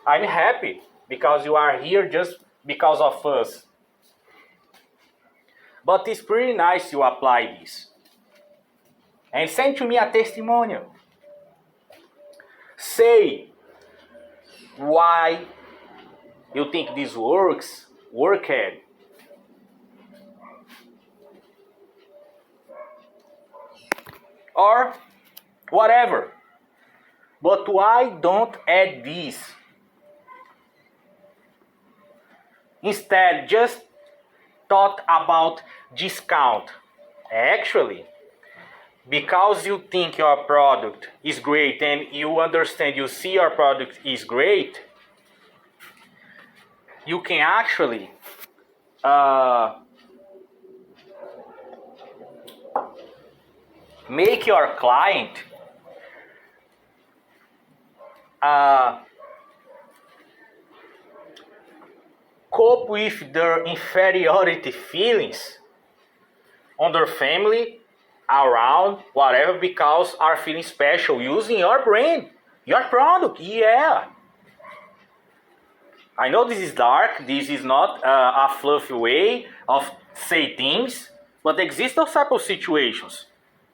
I'm happy because you are here just because of us. But it's pretty nice you apply this. And send to me a testimonial. Say why you think this worked. Or whatever. But why don't add this? Instead, just thought about discount. Actually, because you think your product is great and you understand, you see your product is great, you can actually make your client cope with their inferiority feelings on their family, around, whatever, because are feeling special using your brand, your product. I know this is dark, this is not a fluffy way of say things, but exist those type of situations.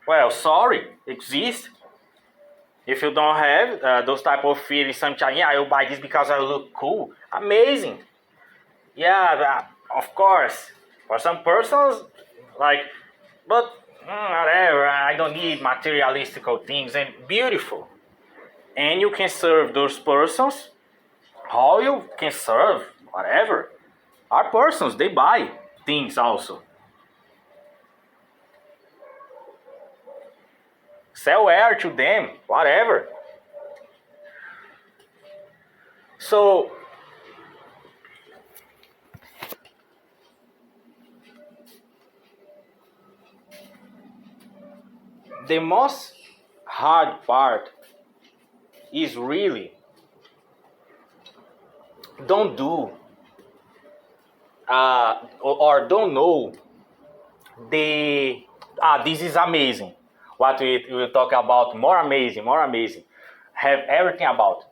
Well, sorry, exist. If you don't have those type of feelings, sometimes, I'll buy this because I look cool. Amazing. Of course, for some persons, but whatever, I don't need materialistical things, and beautiful. And you can serve those persons, how you can serve, whatever. Are persons, they buy things also. Sell air to them, whatever. So, the most hard part is really don't do or don't know this is amazing. What we will talk about, more amazing. Have everything about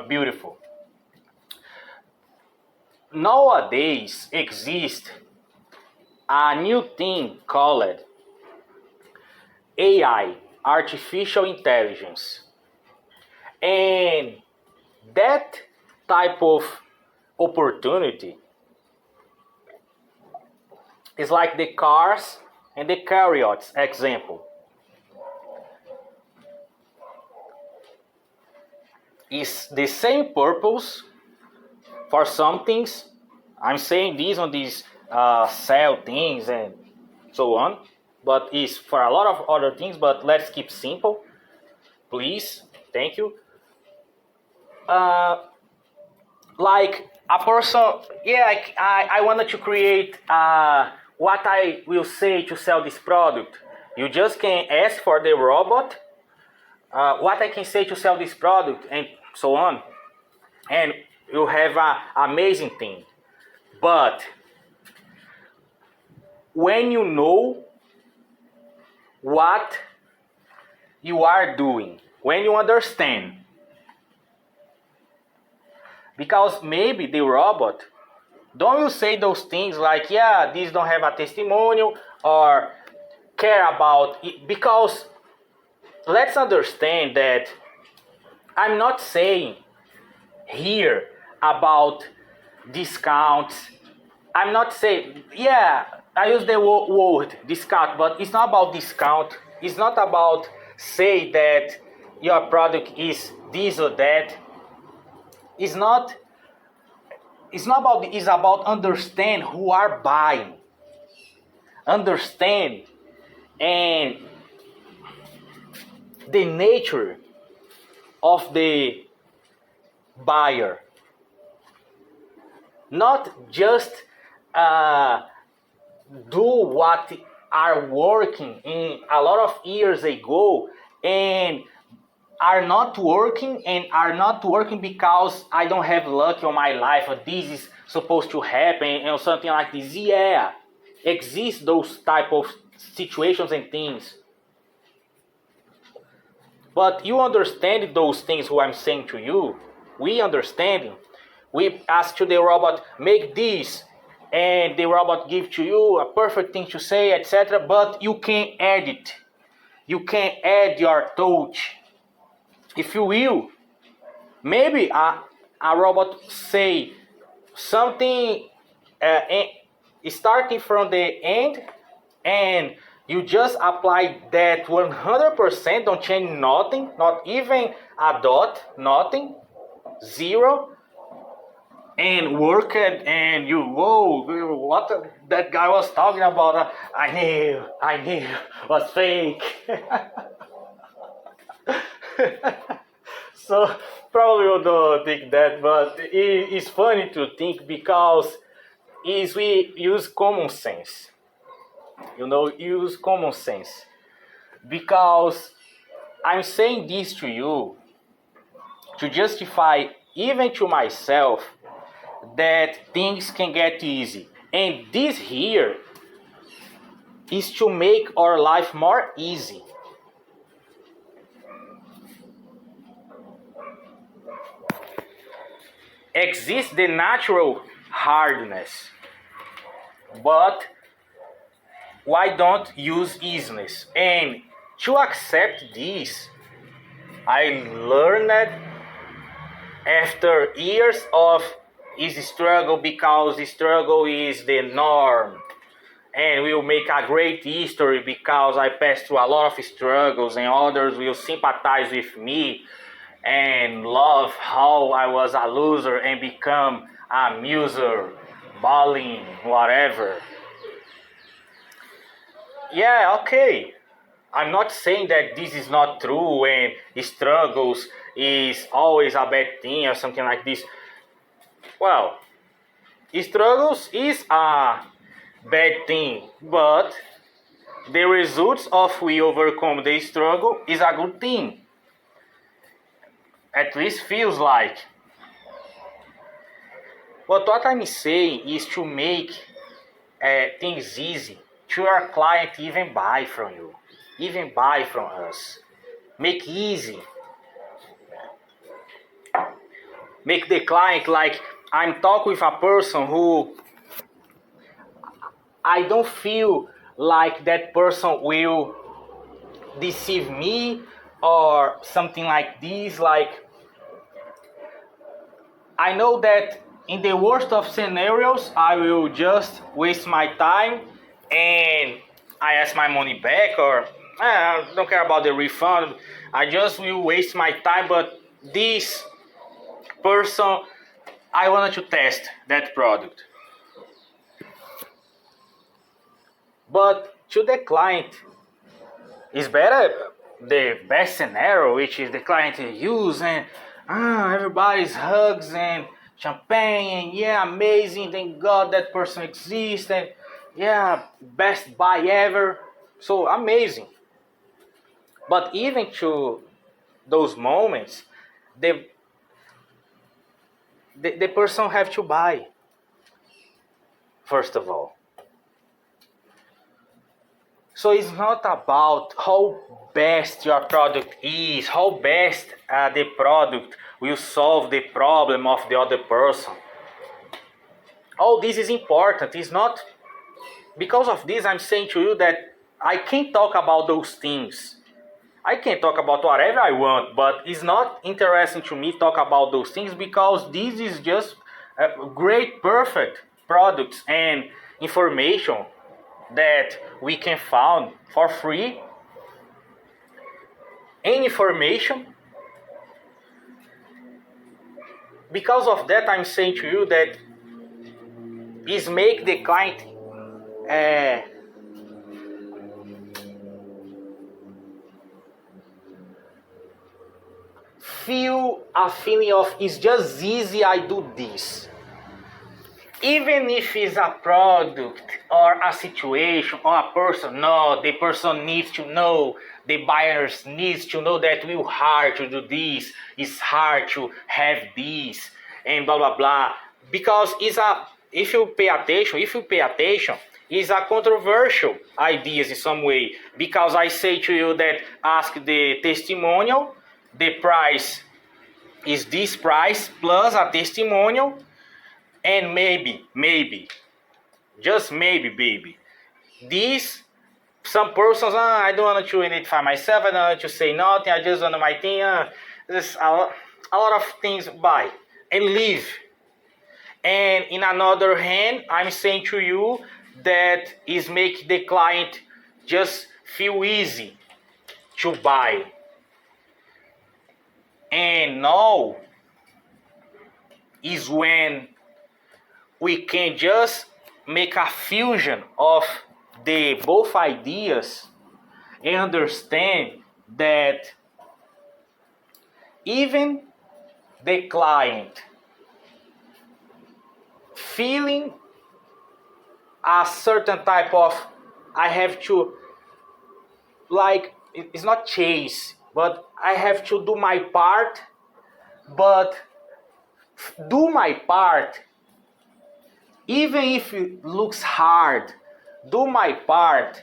beautiful. Nowadays exists a new thing called AI, artificial intelligence. And that type of opportunity is like the cars and the chariots example. Is the same purpose for some things. I'm saying this on these sell things and so on, but it's for a lot of other things. But let's keep simple, please. Thank you. Like a person, I wanted to create what I will say to sell this product. You just can ask for the robot what I can say to sell this product and so on, and you have an amazing thing. But when you know what you are doing, when you understand, because maybe the robot don't you say those things like this don't have a testimonial or care about it, because let's understand that I'm not saying here about discounts. I'm not saying, I use the word discount, but it's not about discount. It's not about say that your product is this or that. It's about understand who are buying. Understand and the nature of the buyer. Not just do what are working in a lot of years ago and are not working because I don't have luck on my life or this is supposed to happen or something like this. Yeah, exist those type of situations and things. But you understand those things who I'm saying to you. We understand. We ask to the robot, make this, and the robot give to you a perfect thing to say, etc. But you can add it. You can add your touch. If you will, maybe a robot say something starting from the end, and you just apply that 100%, don't change nothing, not even a dot, nothing, zero, and work it, and you, whoa, what that guy was talking about, I knew, was fake. So probably you don't think that, but it's funny to think because is we use common sense. Use common sense. Because I'm saying this to you to justify even to myself that things can get easy. And this here is to make our life more easy. Exists the natural hardness, but why don't use easiness? And to accept this, I learned after years of is struggle, because the struggle is the norm, and will make a great history because I passed through a lot of struggles and others will sympathize with me and love how I was a loser and become a muser, balling, whatever. Yeah, okay. I'm not saying that this is not true and struggles is always a bad thing or something like this. Well, struggles is a bad thing, but the results of we overcome the struggle is a good thing. At least feels like. But what I'm saying is to make things easy to your client even buy from you, even buy from us. Make easy. Make the client like I'm talking with a person who I don't feel like that person will deceive me or something like this. Like I know that in the worst of scenarios, I will just waste my time and I ask my money back, or I don't care about the refund. I just will waste my time, but this person, I wanted to test that product. But to the client, it's better the best scenario, which is the client use and everybody's hugs and champagne and yeah, amazing, thank God that person exists and yeah, best buy ever, so amazing. But even to those moments, the person have to buy first of all. So it's not about how best your product is, how best the product will solve the problem of the other person. All this is important. It's not because of this I'm saying to you that I can't talk about those things. I can talk about whatever I want, but it's not interesting to me talk about those things because this is just great, perfect products and information that we can find for free. Any information. Because of that, I'm saying to you that is make the client feel a feeling of it's just easy, I do this. even if it's a product or a situation or a person, no, the person needs to know, the buyers needs to know that it's hard to do this, it's hard to have this, and blah blah blah. Because if you pay attention, it's a controversial ideas in some way. Because I say to you that ask the testimonial, the price is this price plus a testimonial, and maybe, just maybe, baby, this, some persons, I don't want to identify myself, I don't want to say nothing, I just want my thing, there's a lot of things buy and leave. And in another hand, I'm saying to you that is make the client just feel easy to buy. And now is when we can just make a fusion of the both ideas and understand that even the client feeling a certain type of, I have to, like, it's not chase, but I have to do my part, but do my part even if it looks hard, do my part,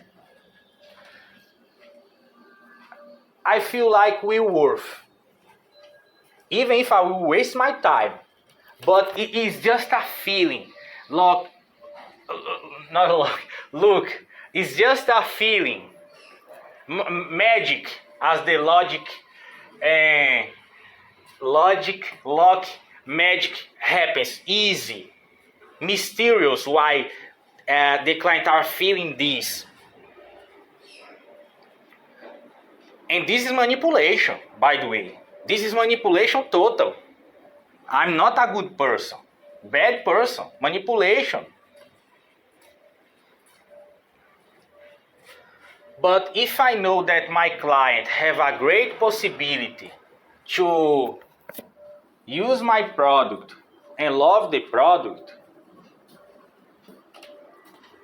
I feel like we worth. Even if I will waste my time. But it is just a feeling. Look, it's just a feeling. Magic, as the logic, magic happens easy. Mysterious why the client are feeling this. And this is manipulation, by the way. This is manipulation total. I'm not a good person. Bad person. Manipulation. But if I know that my client have a great possibility to use my product and love the product,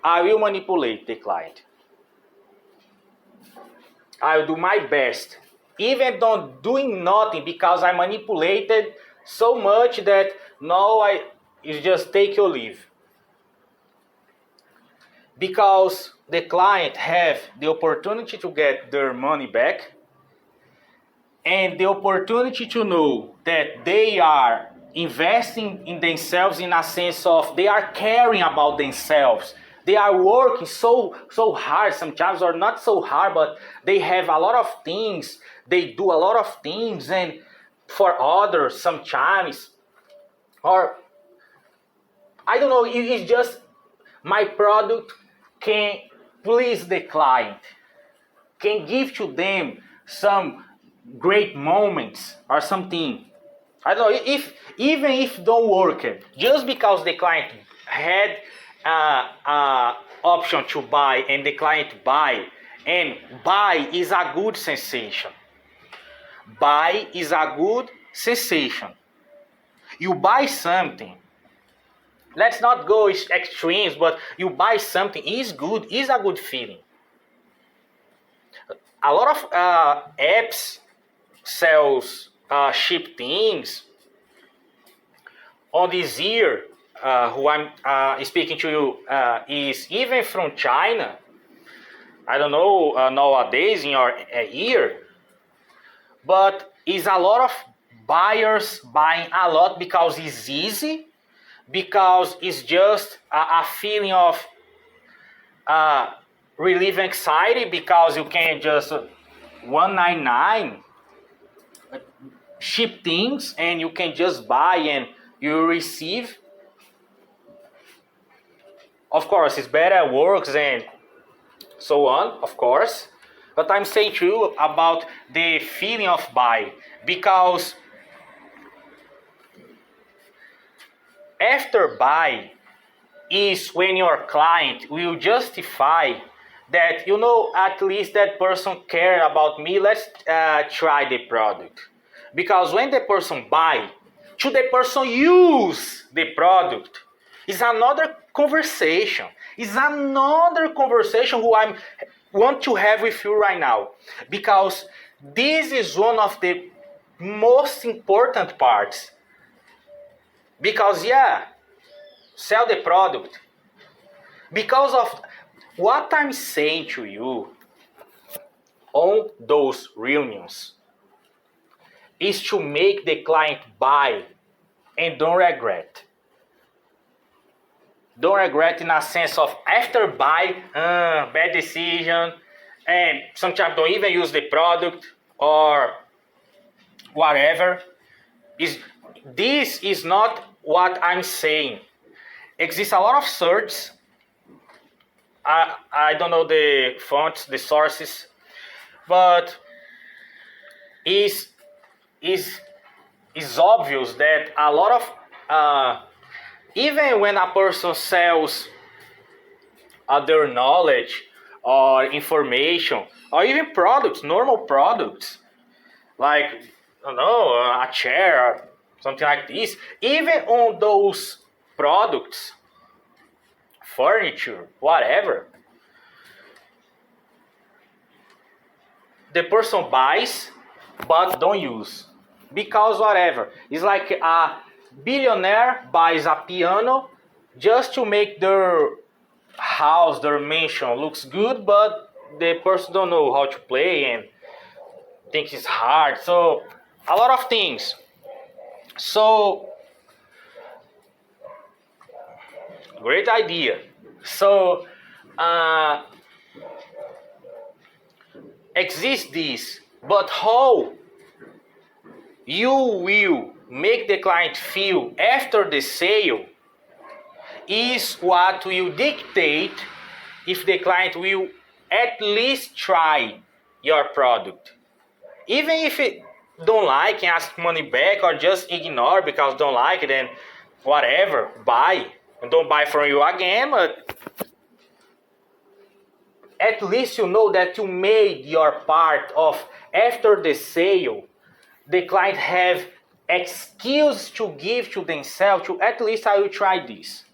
I will manipulate the client. I will do my best. Even though doing nothing, because I manipulated so much that now it's just take or leave. Because the client have the opportunity to get their money back and the opportunity to know that they are investing in themselves in a sense of they are caring about themselves. They are working so hard sometimes, or not so hard, but they have a lot of things. They do a lot of things, and for others sometimes, or I don't know, it's just my product can please the client, can give to them some great moments or something. I don't know, even if don't work, just because the client had option to buy and the client buy, and buy is a good sensation. Buy is a good sensation. You buy something, let's not go extremes, but you buy something is good, is a good feeling. A lot of apps sells cheap things. On this year, who I'm speaking to you is even from China. I don't know nowadays in your year, but is a lot of buyers buying a lot because it's easy, because it's just a feeling of relieve anxiety, because you can just $199 ship things and you can just buy and you receive. Of course, it's better, works and so on, of course. But I'm saying to you about the feeling of buy, because after buy is when your client will justify that, you know, at least that person care about me, let's try the product. Because when the person buy, should the person use the product, It's another conversation. It's another conversation who I want to have with you right now. Because this is one of the most important parts. Because, yeah, sell the product. Because of what I'm saying to you on those reunions is to make the client buy and don't regret. Don't regret in a sense of after buy, bad decision, and sometimes don't even use the product or whatever. This is not what I'm saying. Exists a lot of searches. I don't know the fonts, the sources, but is obvious that a lot of even when a person sells their knowledge or information or even products, normal products like I don't know, a chair or something like this, even on those products, furniture, whatever, the person buys but don't use because whatever. It's like a billionaire buys a piano just to make their house, their mansion looks good, but the person don't know how to play and thinks it's hard. So a lot of things. So great idea. So exists this, but how you will make the client feel after the sale is what will dictate if the client will at least try your product. Even if it don't like and ask money back or just ignore because don't like it and whatever, buy and don't buy from you again, but at least you know that you made your part of after the sale. The client have excuse to give to themselves to at least I will try this.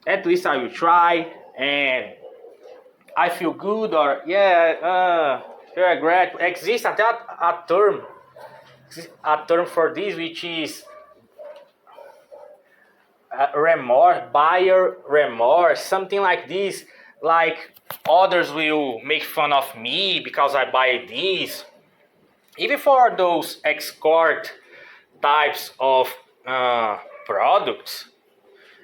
At least I will try and I feel good or regret. Exists a term for this which is remorse, buyer remorse, something like this. Like others will make fun of me because I buy this. Even for those escort types of products,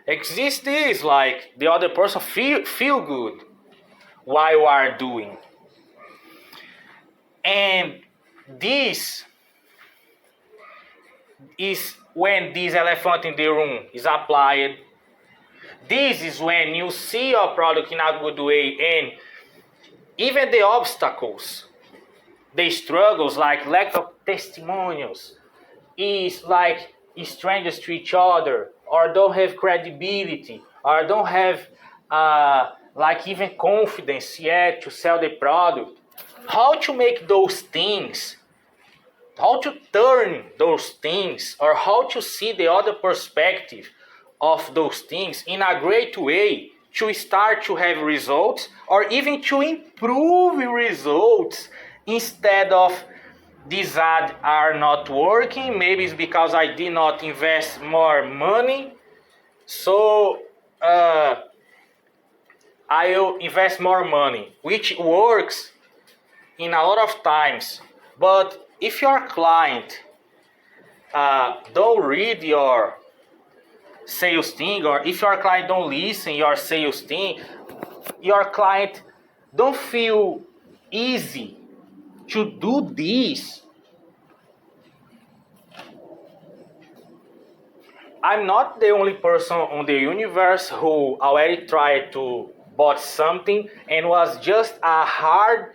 exists this like the other person feel good while you are doing. And this is when this elephant in the room is applied. This is when you see your product in a good way and even the obstacles, the struggles like lack of testimonials, is like strangers to each other or don't have credibility or don't have like even confidence yet to sell the product. How to make those things, how to turn those things or how to see the other perspective of those things in a great way to start to have results or even to improve results instead of these ads are not working. Maybe it's because I did not invest more money. So I will invest more money, which works in a lot of times. But if your client don't read your sales thing, or if your client don't listen your sales thing, your client don't feel easy to do this. I'm not the only person on the universe who already tried to bought something and was just a hard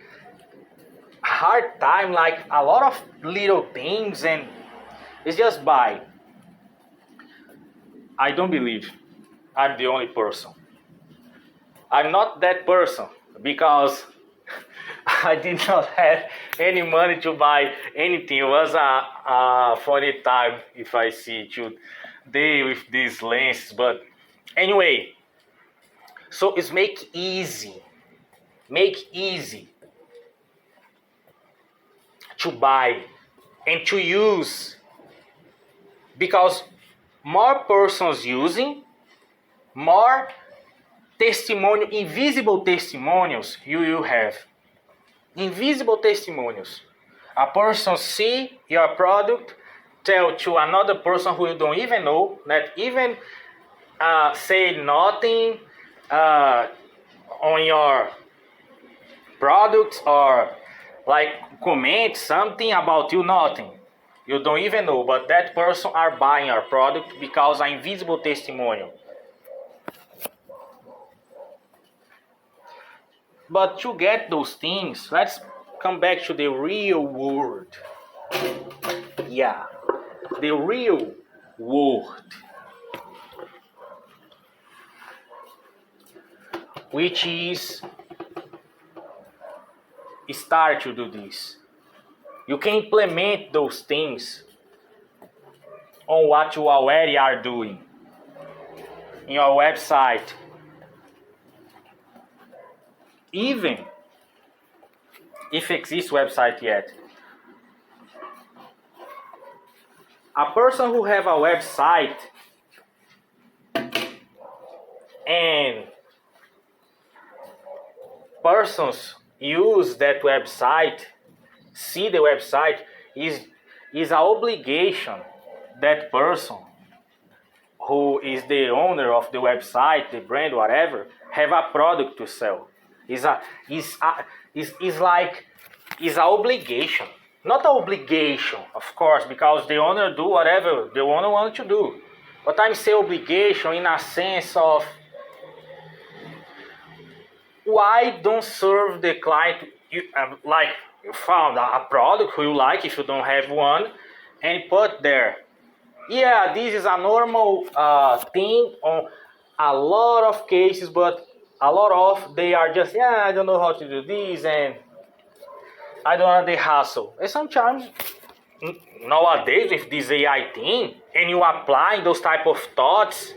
time, like a lot of little things, and it's just buy. I don't believe I'm the only person. I'm not that person because I did not have any money to buy anything. It was a funny time if I see today with these lenses, but Anyway, so it's make easy to buy and to use, because more persons using, more testimonial, invisible testimonials you will have. Invisible testimonials. A person see your product, tell to another person who you don't even know, not even say nothing on your products, or like comment something about you, nothing. You don't even know, but that person are buying your product because an invisible testimonial. But to get those things, let's come back to the real world. Yeah, the real world. Which is start to do this. You can implement those things on what you already are doing in your website. Even if exists website yet. A person who have a website and persons use that website, see the website, is an obligation that person who is the owner of the website, the brand, whatever, have a product to sell. Is an obligation. Not an obligation, of course, because the owner do whatever the owner wants to do. But I'm saying obligation in a sense of why don't serve the client, like you found a product who you like if you don't have one, and put there. Yeah, this is a normal thing on a lot of cases, but a lot of they are just, I don't know how to do this, and I don't want the hassle. And sometimes nowadays with this AI thing, and you applying those type of thoughts,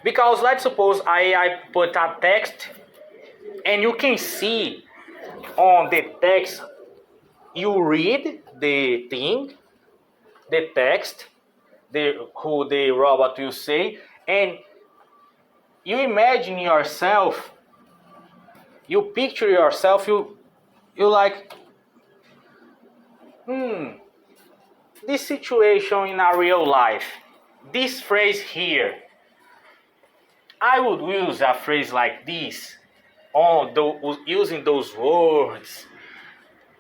because let's suppose AI put a text, and you can see on the text, you read the thing, the text, who the robot will say, and you imagine yourself, you picture yourself, you like, this situation in a real life, this phrase here, I would use a phrase like this, using those words.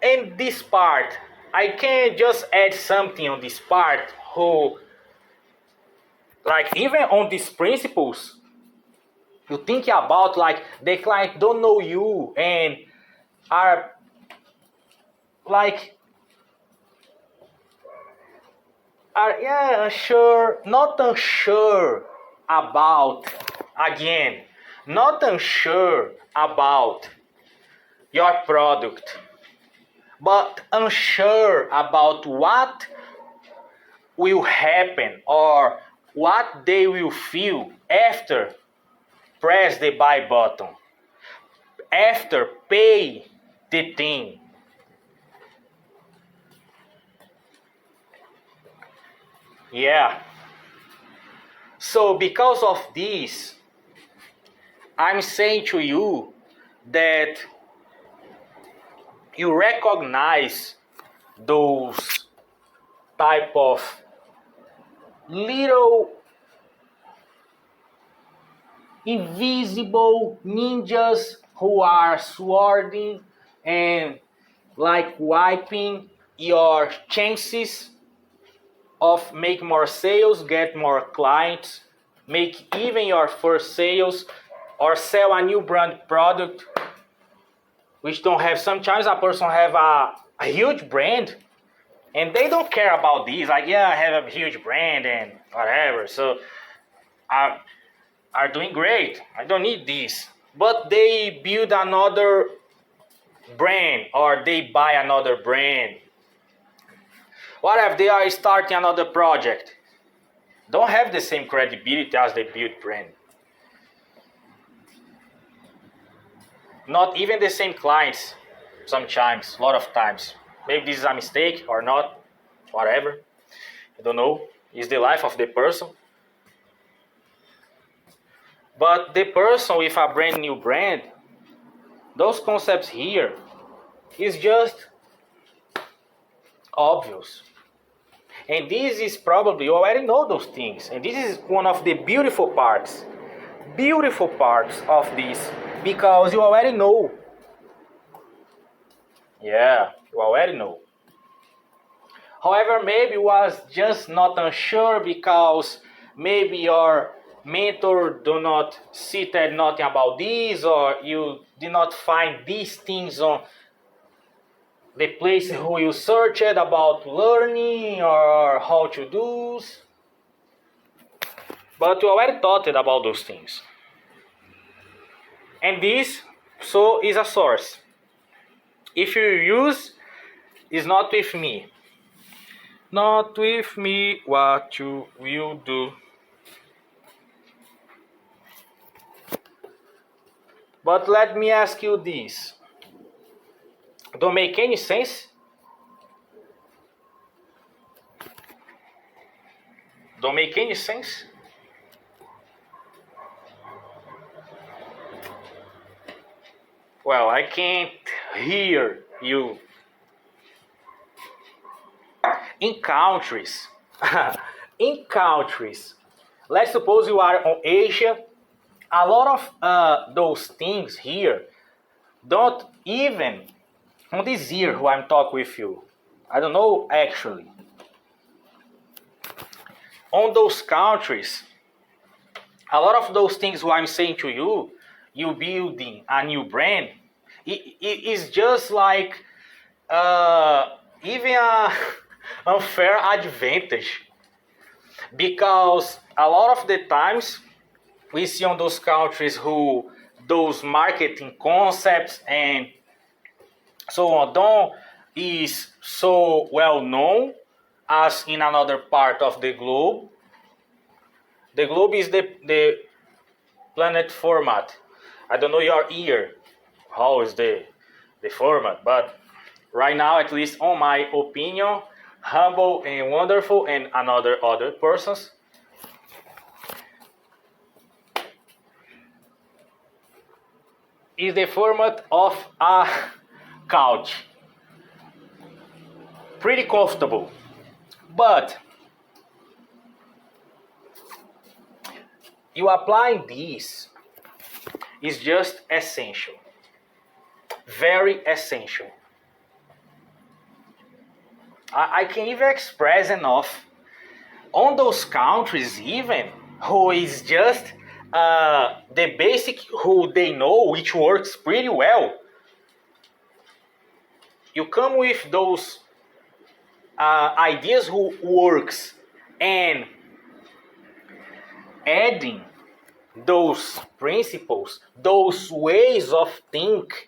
And this part, I can just add something on this part, who, like, even on these principles, you think about, like, the client don't know you and are like, not unsure about, again, not unsure about your product, but unsure about what will happen or what they will feel after press the buy button, after pay the thing. Yeah. So because of this, I'm saying to you that you recognize those type of little invisible ninjas who are swording and like wiping your chances of make more sales, get more clients, make even your first sales, or sell a new brand product, which don't have. Sometimes a person have a huge brand and they don't care about these, like, I have a huge brand and whatever, so are doing great, I don't need this. But they build another brand or they buy another brand. What if they are starting another project? Don't have the same credibility as the build brand. not even the same clients sometimes, a lot of times. Maybe this is a mistake or not, whatever. I don't know. It's the life of the person. But the person with a brand new brand, those concepts here is just obvious. And this is probably, you already know those things. And this is one of the beautiful parts of this, because you already know. Yeah, you already know. However, maybe you was just not unsure because maybe your mentor do not sit at nothing about this, or you did not find these things on the place who you searched about learning or how to do. But you already thought about those things. And this so is a source. If you use, is not with me. Not with me, what you will do. But let me ask you this. Don't make any sense? Don't make any sense? Well, I can't hear you. In countries, let's suppose you are on Asia, a lot of those things here don't even, on this year who I'm talking with you, I don't know actually. On those countries, a lot of those things who I'm saying to you, you building a new brand, it is just like even a unfair advantage, because a lot of the times we see on those countries who those marketing concepts and so on don't is so well known as in another part of the globe. The globe is the planet format. I don't know your ear how is the format, but right now, at least on my opinion, humble and wonderful and other persons, is the format of a couch. Pretty comfortable, but you applying this is just essential, very essential. I can even express enough on those countries even who is just the basic who they know, which works pretty well. You come with those ideas who works and adding those principles, those ways of think,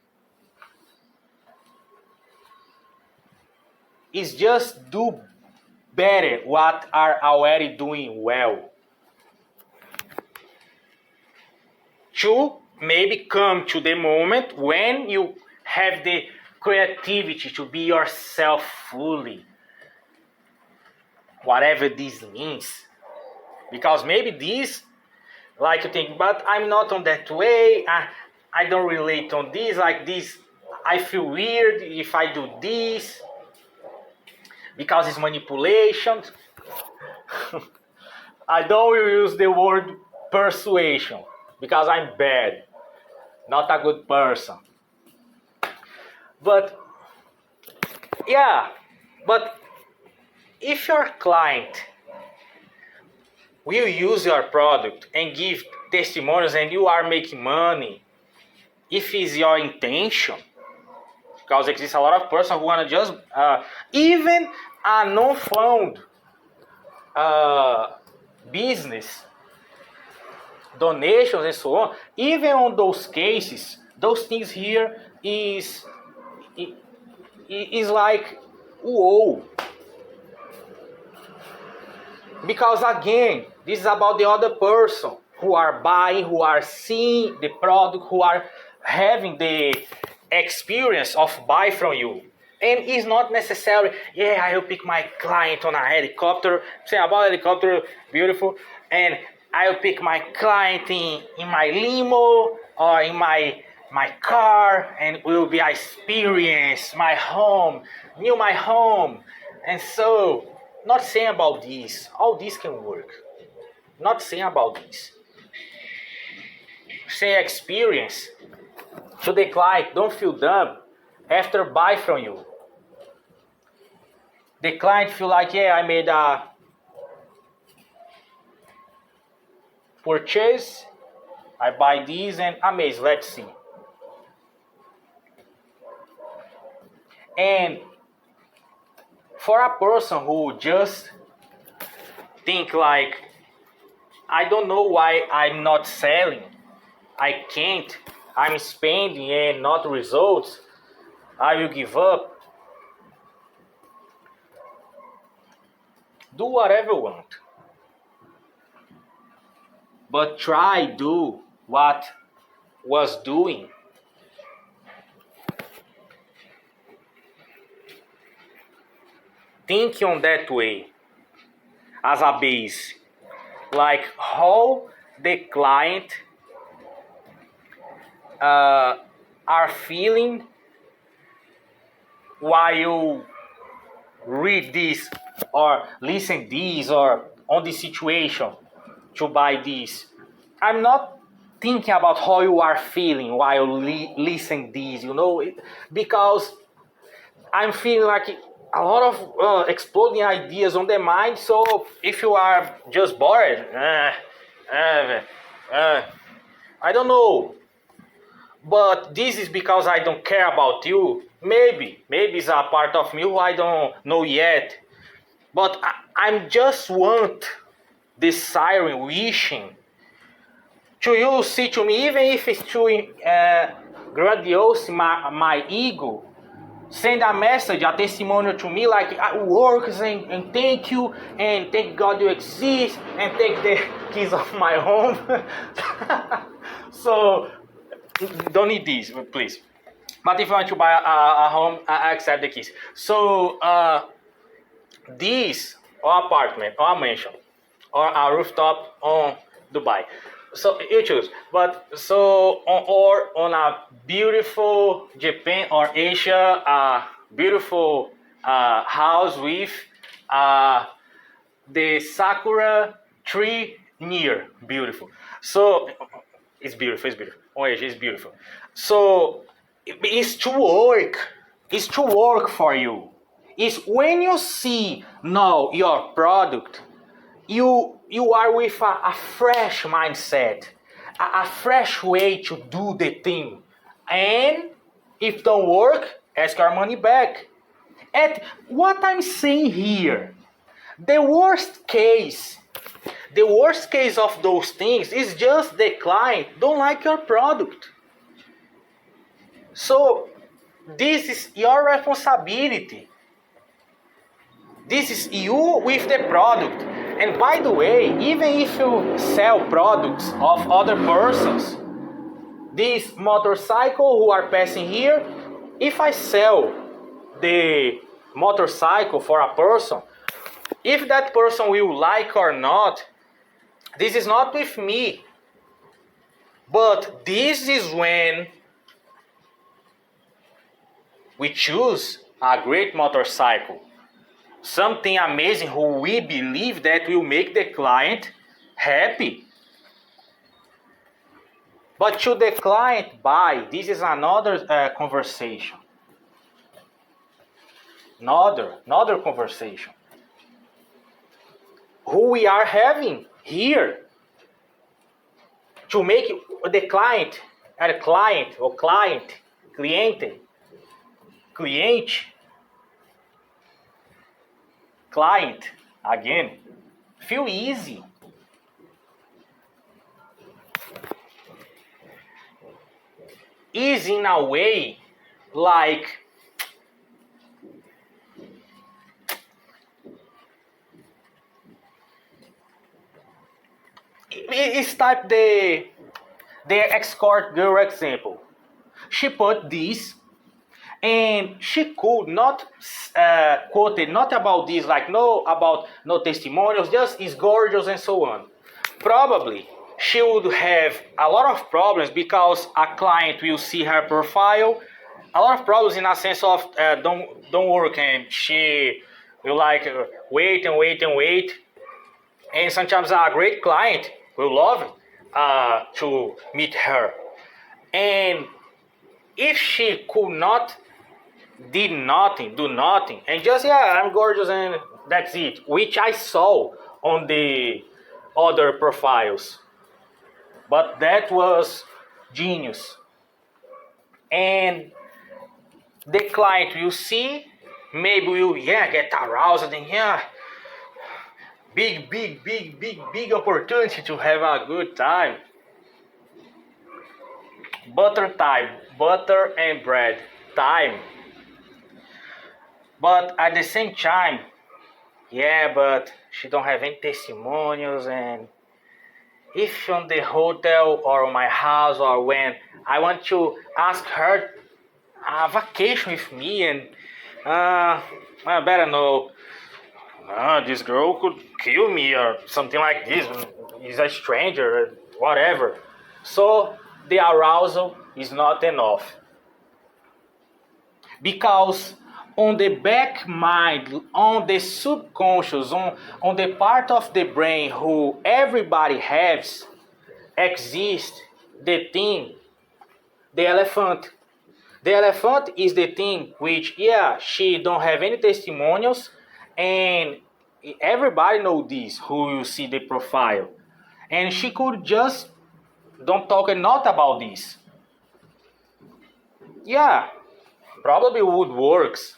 is just do better what are already doing well. To maybe come to the moment when you have the creativity to be yourself fully. Whatever this means. Because maybe this, like you think, but I'm not on that way, I don't relate on this, like this, I feel weird if I do this. Because it's manipulation. I don't use the word persuasion because I'm bad, not a good person. But yeah, but if your client will use your product and give testimonials and you are making money, if it's your intention, because exists a lot of persons who want to just, even a non-found business, donations and so on, even on those cases, those things here is like, whoa. Because again, this is about the other person who are buying, who are seeing the product, who are having the experience of buy from you. And it's not necessary, yeah, I will pick my client on a helicopter. Say about helicopter, beautiful. And I will pick my client in my limo or in my car, and will be experience my home, knew my home. And so, not saying about this. All this can work. Not saying about this. Say experience to the client, don't feel dumb after buy from you. The client feel like, yeah, I made a purchase, I buy these and amazing, let's see. And for a person who just think like, I don't know why I'm not selling, I can't, I'm spending and not results, I will give up. Do whatever you want. But try do what was doing. Think on that way as a base. Like how the client are feeling while you read this or listen this or on this situation to buy this. I'm not thinking about how you are feeling while listen this, because I'm feeling like a lot of exploding ideas on the mind. So if you are just bored, I don't know. But this is because I don't care about you. Maybe it's a part of me who I don't know yet. But I'm just want desiring, wishing to you see to me, even if it's too grandiose, my ego, send a message, a testimonial to me like I work and thank you and thank God you exist and take the keys of my home. So don't need this, please. But if you want to buy a home, I accept the keys. So this or apartment or a mansion or a rooftop on Dubai. So you choose. But so or on a beautiful Japan or Asia, beautiful house with the sakura tree near. Beautiful. So it's beautiful. On Asia, it's beautiful. So it's to work. It's to work for you. It's when you see now your product, you are with a fresh mindset, a fresh way to do the thing. And if don't work, ask your money back. And what I'm saying here, the worst case of those things is just the client don't like your product. So this is your responsibility. This is you with the product. And by the way, even if you sell products of other persons, this motorcycle who are passing here, if I sell the motorcycle for a person, if that person will like or not, this is not with me. But this is when we choose a great motorcycle. Something amazing who we believe that will make the client happy. But should the client buy? This is another conversation. Another conversation. Who we are having here to make the client, client again, feel easy. Easy in a way like it's type the escort girl example. she put this, and she could not quote it, not about this, like no testimonials, just is gorgeous and so on. Probably she would have a lot of problems because a client will see her profile, a lot of problems in a sense of don't work, and she will like wait and wait and wait, and sometimes a great client will love to meet her, and if she could not do nothing, and just I'm gorgeous and that's it, which I saw on the other profiles, but that was genius. And the client will see, maybe will get aroused, and big opportunity to have a good time. Butter and bread time. But at the same time, but she don't have any testimonials, and if on the hotel or my house, or when I want to ask her a vacation with me, and I better know, this girl could kill me or something like this, is a stranger, whatever. So the arousal is not enough. Because on the back mind, on the subconscious, on the part of the brain who everybody has, exists the thing, the elephant. The elephant is the thing which, she don't have any testimonials, and everybody know this who you see the profile. And she could just don't talk and not about this. Probably would works.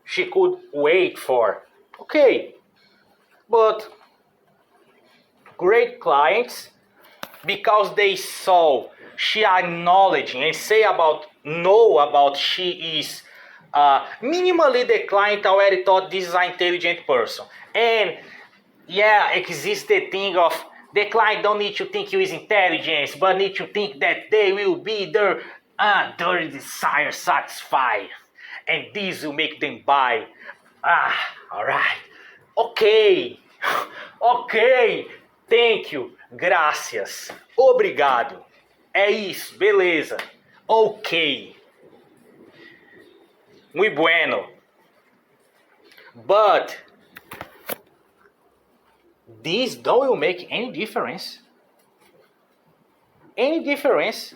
She could wait for. Okay. But great clients, because they saw she acknowledging and know about she is minimally, the client already thought this is an intelligent person. And exists the thing of the client don't need to think you is intelligence, but need to think that they will be their desire satisfied, and this will make them buy. Alright. Okay. Thank you. Gracias. Obrigado. É isso. Beleza. Ok. Muy bueno. But this don't make any difference. Any difference?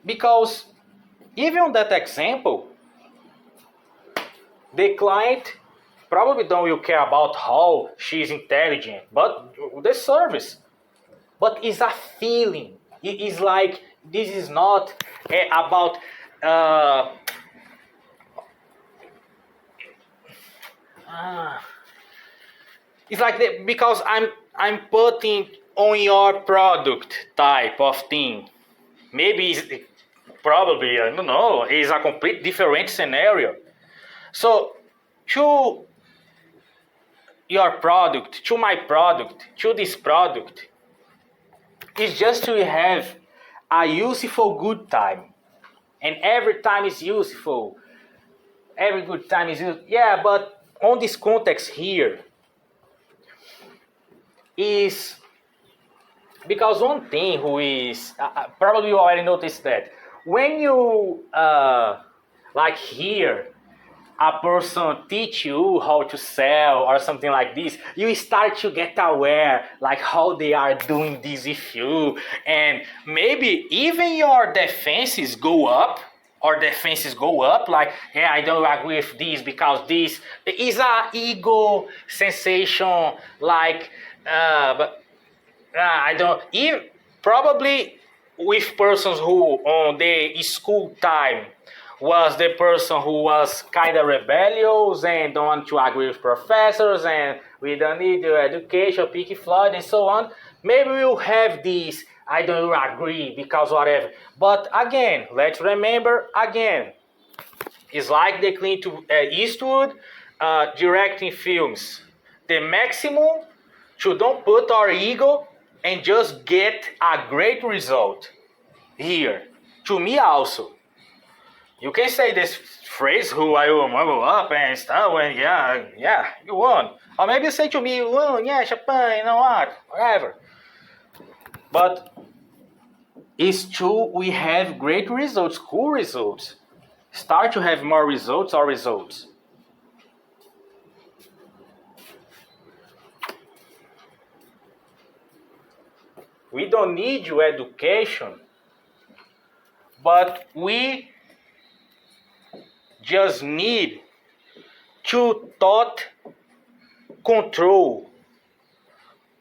Because even on that example, the client probably don't will care about how she is intelligent, but the service. But it's a feeling. It is like, this is not about it's like because I'm putting on your product type of thing. Maybe it's probably, I don't know, it's a complete different scenario. So to your product, to my product, to this product, is just to have a useful good time. And every time is useful. Every good time is useful. But on this context here is because one thing who is probably you already noticed that when you like here a person teach you how to sell or something like this, you start to get aware like how they are doing this with you, and maybe even your defenses go up like, I don't agree with this because this is a ego sensation, like but I don't even probably with persons who on the school time was the person who was kind of rebellious and don't want to agree with professors, and we don't need the education, Pink Floyd and so on. Maybe we'll have this, I don't agree because whatever. But again, let's remember again, it's like the Clint Eastwood directing films. The maximum to don't put our ego and just get a great result here. To me also. You can say this phrase, who I will mumble up and stuff, and yeah, you won. Or maybe you say to me, you won, yeah, Japan, you know what, whatever. But it's true, we have great results, cool results. Start to have more results or results. We don't need your education, but we just need to thought control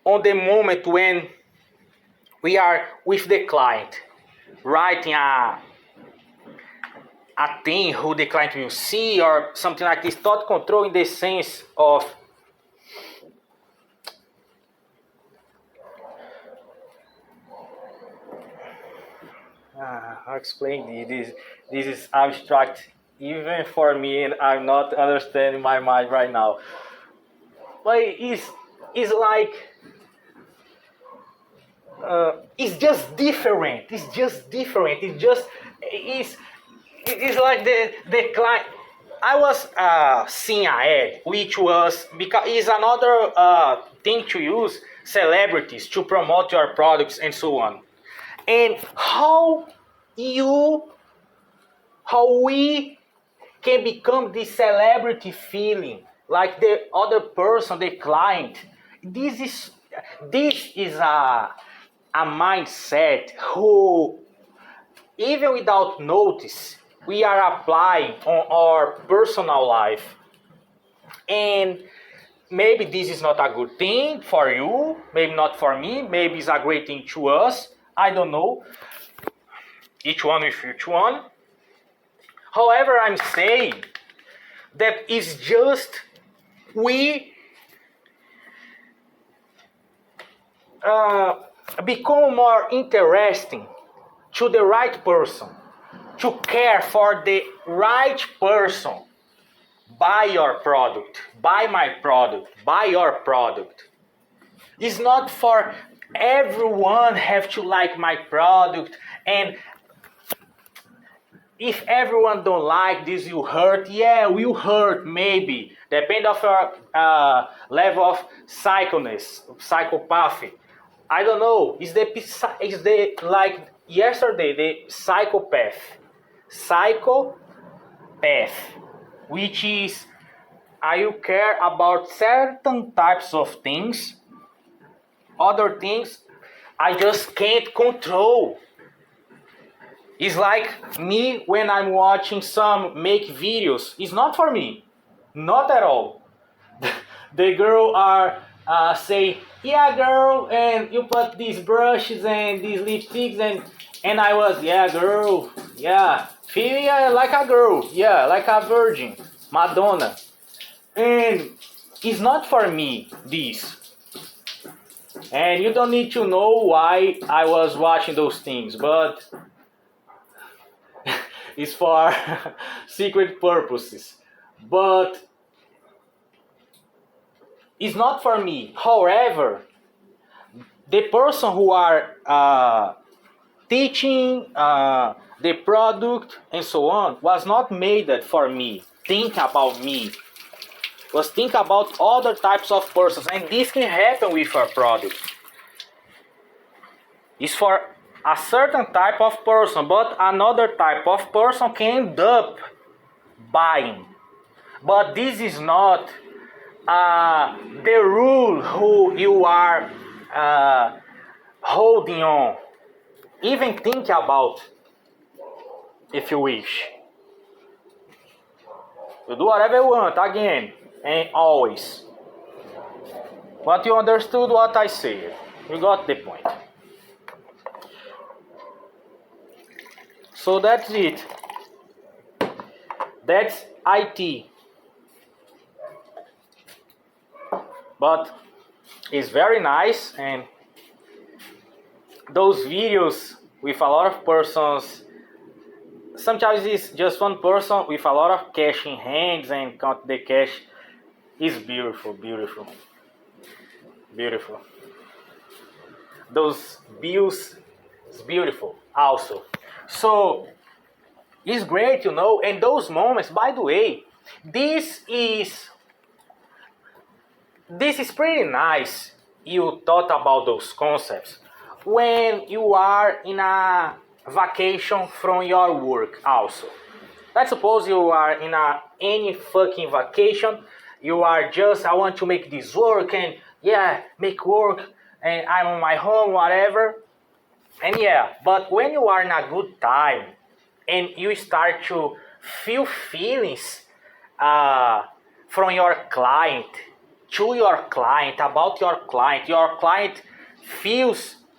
on the moment when we are with the client, writing a thing who the client will see or something like this. Thought control in the sense of I'll explain this. This is abstract even for me, and I'm not understanding my mind right now. But it's like it's just different. It's just different. It's like the client. I was seeing an ad, which was because it's another thing to use celebrities to promote your products and so on. And how we can become this celebrity feeling, like the other person, the client. This is a mindset who, even without notice, we are applying on our personal life. And maybe this is not a good thing for you, maybe not for me, maybe it's a great thing to us, I don't know. Each one with each one. However, I'm saying that it's just we become more interesting to the right person, to care for the right person. Buy your product, buy my product, buy your product. It's not for everyone have to like my product, and if everyone don't like this will hurt. Yeah, will hurt maybe, depend of your level of psychopathy. I don't know. Is the like yesterday the psychopath, which is I care about certain types of things. Other things I just can't control. It's like me when I'm watching some make videos. It's not for me. Not at all. The girl are say, yeah girl, and you put these brushes and these lipsticks and I was, yeah girl, yeah, feeling like a girl, yeah, like a virgin, Madonna. And it's not for me, this. And you don't need to know why I was watching those things, but it's for secret purposes. But it's not for me. However, the person who are teaching the product and so on was not made for me. Think about me. Was think about other types of persons, and this can happen with our product. It's for a certain type of person, but another type of person can end up buying. But this is not the rule who you are holding on. Even think about, if you wish. You do whatever you want, again, and always. But you understood what I said. You got the point. So that's it. That's IT. But it's very nice, and those videos with a lot of persons, sometimes it's just one person with a lot of cash in hands and count the cash. Is beautiful, beautiful, beautiful. those views is beautiful also. So it's great, and those moments, by the way, this is pretty nice. You thought about those concepts when you are in a vacation from your work also. Let's suppose you are in any fucking vacation. You are just, I want to make this work and make work and I'm on my home, whatever. And but when you are in a good time and you start to feel feelings from your client, to your client, about your client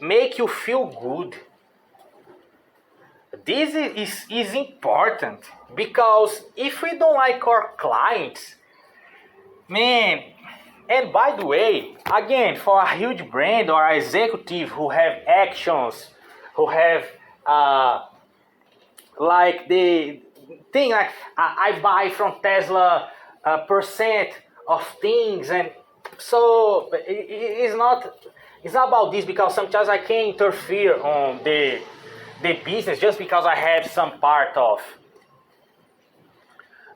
make you feel good. This is important, because if we don't like our clients, man, and by the way, again, for a huge brand or an executive who have actions, who have like the thing like I buy from Tesla percent of things, and so it's not about this, because sometimes I can interfere on the business just because I have some part of.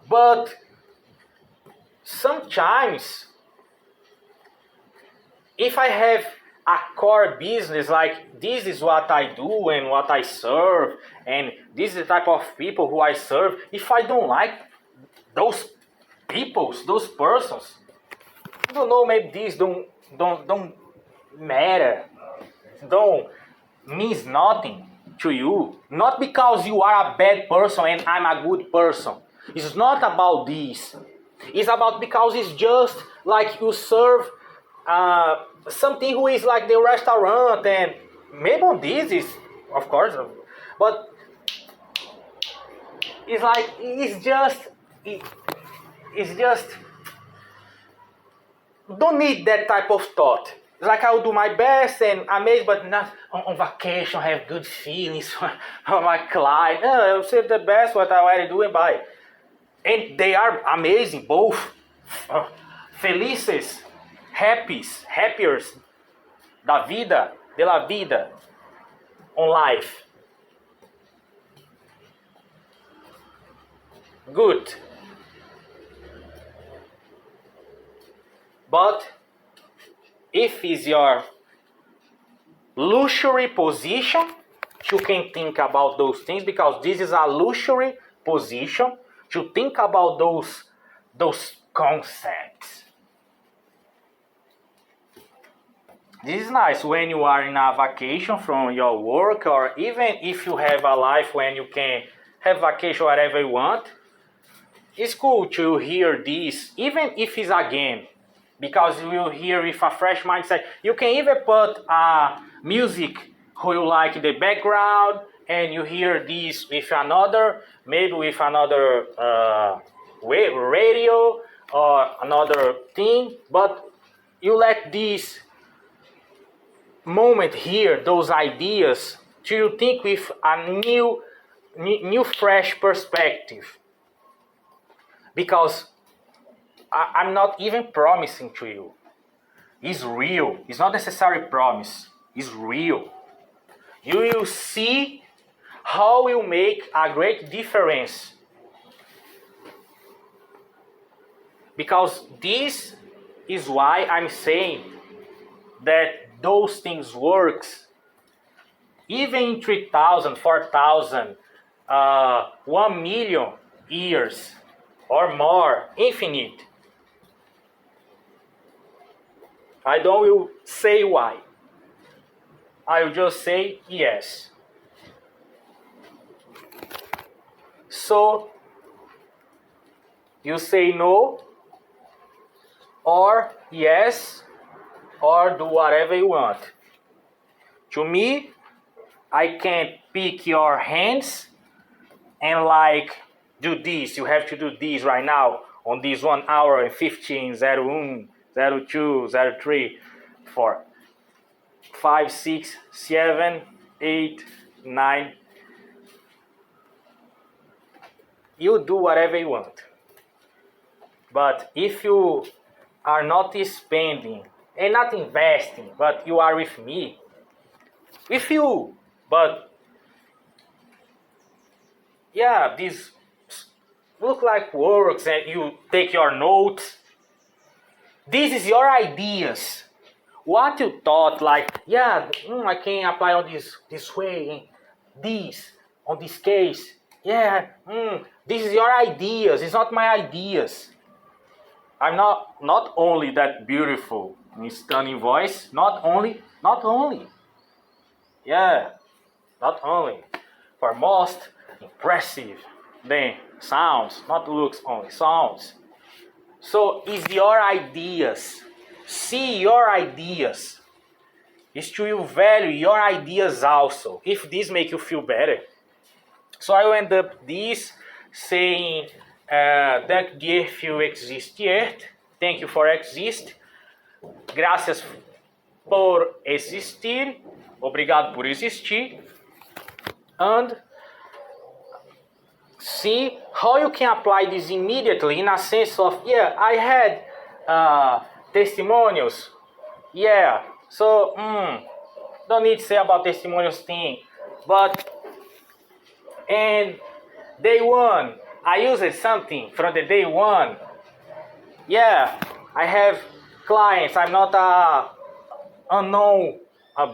But sometimes if I have a core business, like this is what I do and what I serve, and this is the type of people who I serve, if I don't like those those persons, I don't know, maybe this don't matter, don't means nothing to you. Not because you are a bad person and I'm a good person. It's not about this. It's about because it's just like you serve something who is like the restaurant, and maybe on this is, of course, but it's like it's just don't need that type of thought. Like I will do my best and amazed, but not on vacation, have good feelings for my client. No, I will say the best what I already do and buy. And they are amazing, both felices, happier de la vida on life. Good. But if it's your luxury position, you can think about those things, because this is a luxury position to think about those concepts. This is nice when you are in a vacation from your work, or even if you have a life when you can have vacation wherever you want. It's cool to hear this, even if it's again, because you will hear with a fresh mindset. You can even put music who you like in the background, and you hear this with another, maybe with another radio or another thing, but you let this moment here, those ideas, to think with a new fresh perspective. Because I'm not even promising to you. It's real. It's not necessary promise. It's real. You will see how it will make a great difference. Because this is why I'm saying that those things works even in 3,000, 4,000, 1 million years or more, infinite. I don't will say why. I will just say yes. So you say no, or yes, or do whatever you want. To me, I can't pick your hands and like do this. You have to do this right now on this 1 hour and 15, 01, 02, 03, 4, 5, 6, 7, 8, 9. You do whatever you want. But if you are not spending and not investing, but you are with me, with you. But yeah, this look like works and you take your notes. This is your ideas. What you thought, like, yeah, I can apply on this way, this, on this case. Yeah, this is your ideas. It's not my ideas. I'm not only that beautiful and stunning voice, not only, yeah, not only, for most impressive, then sounds, not looks only, sounds. So it's your ideas. See your ideas. Is to you value your ideas also. If this make you feel better. So I will end up this saying, thank you if you existir. Thank you for exist. Gracias por existir. Obrigado por existir. And see how you can apply this immediately in a sense of, yeah, I had testimonials. Yeah, so don't need to say about testimonials thing. But and day one, I used something from the day one. Yeah, I have clients. I'm not a unknown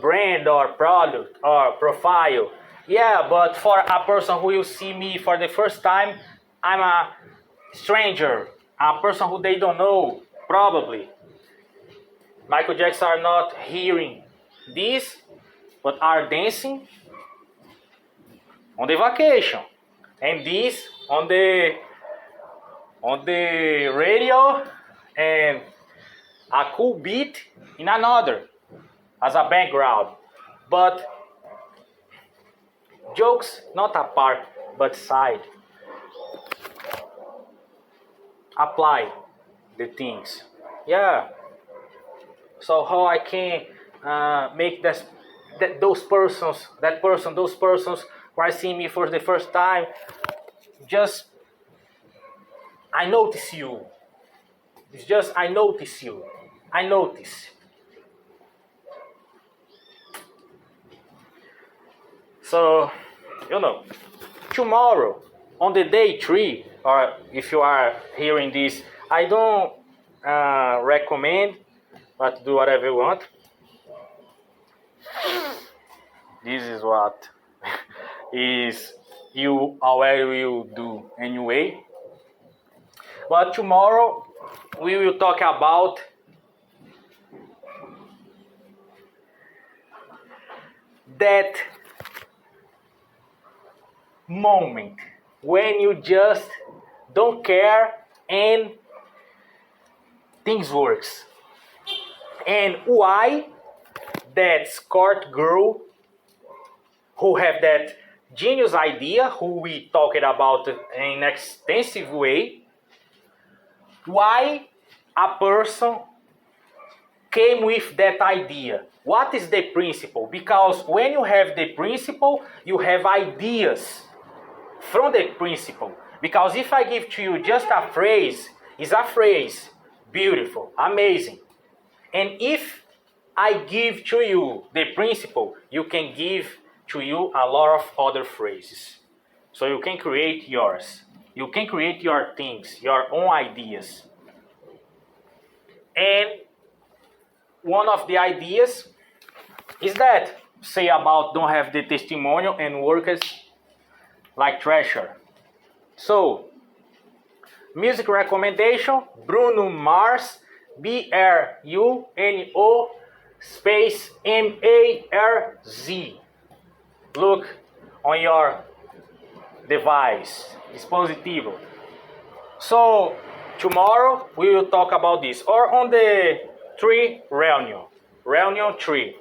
brand or product or profile. Yeah, but for a person who will see me for the first time, I'm a stranger, a person who they don't know, probably. Michael Jackson are not hearing this, but are dancing on the vacation, and this on the radio, and a cool beat in another as a background. But jokes not apart but side. Apply the things. Yeah. So how I can make those persons who are seeing me for the first time, just I notice you. It's just I notice you. I notice. So, tomorrow, on the day 3, or if you are hearing this, I don't recommend, but do whatever you want. This is what is you already will do anyway. But tomorrow, we will talk about that moment when you just don't care and things works, and why that escort girl who have that genius idea, who we talked about in an extensive way, why a person came with that idea. What is the principle? Because when you have the principle, you have ideas from the principle. Because if I give to you just a phrase, it's a phrase, beautiful, amazing. And if I give to you the principle, you can give to you a lot of other phrases. So you can create yours. You can create your things, your own ideas. And one of the ideas is that, say about don't have the testimonial and workers like treasure. So, music recommendation, Bruno Mars, BRUNO space MARZ. Look on your device, dispositivo. So, tomorrow we will talk about this, or on the 3 reunion 3.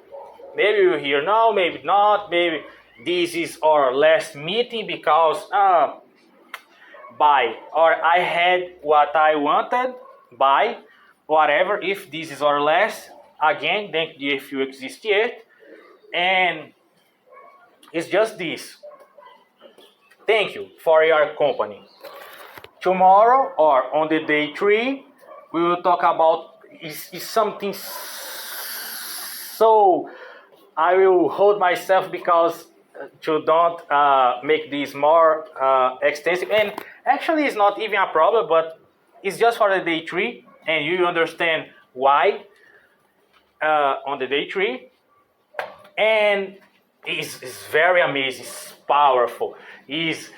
Maybe you're here now, maybe not, maybe this is our last meeting because bye, or I had what I wanted, bye, whatever. If this is our last, again, thank you if you exist yet, and it's just this. Thank you for your company. Tomorrow, or on the day 3, we will talk about is something so I will hold myself because to don't make this more extensive. And actually, it's not even a problem, but it's just for the day 3, and you understand why on the day 3. And it's very amazing. It's powerful. It's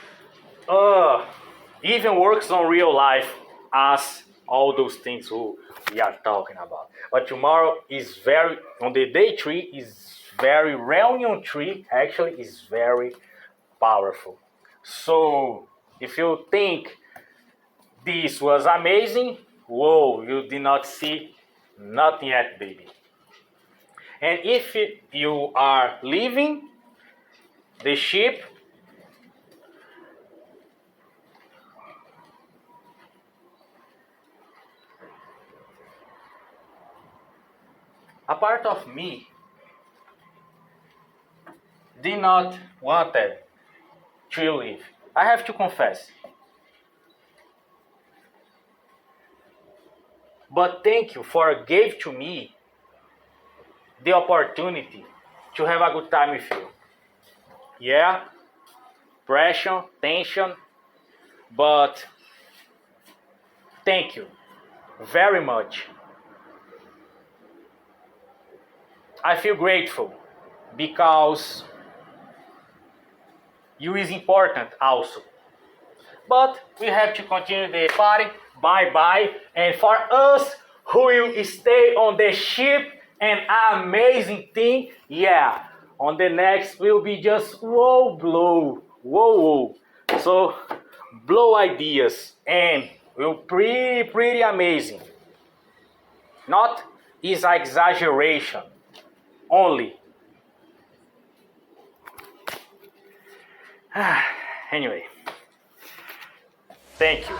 even works on real life as all those things who we are talking about. But tomorrow is very, on the day 3 is very, reunion 3 actually is very powerful. So if you think this was amazing, whoa, you did not see nothing yet, baby. And if you are leaving the ship, a part of me did not wanted to leave. I have to confess. But thank you for gave to me the opportunity to have a good time with you. Yeah, pressure, tension, but thank you very much. I feel grateful because you is important also. But we have to continue the party. Bye bye. And for us who will stay on the ship, an amazing thing, yeah. On the next will be just whoa. So blow ideas and will pretty amazing. Not is exaggeration only. Anyway, thank you.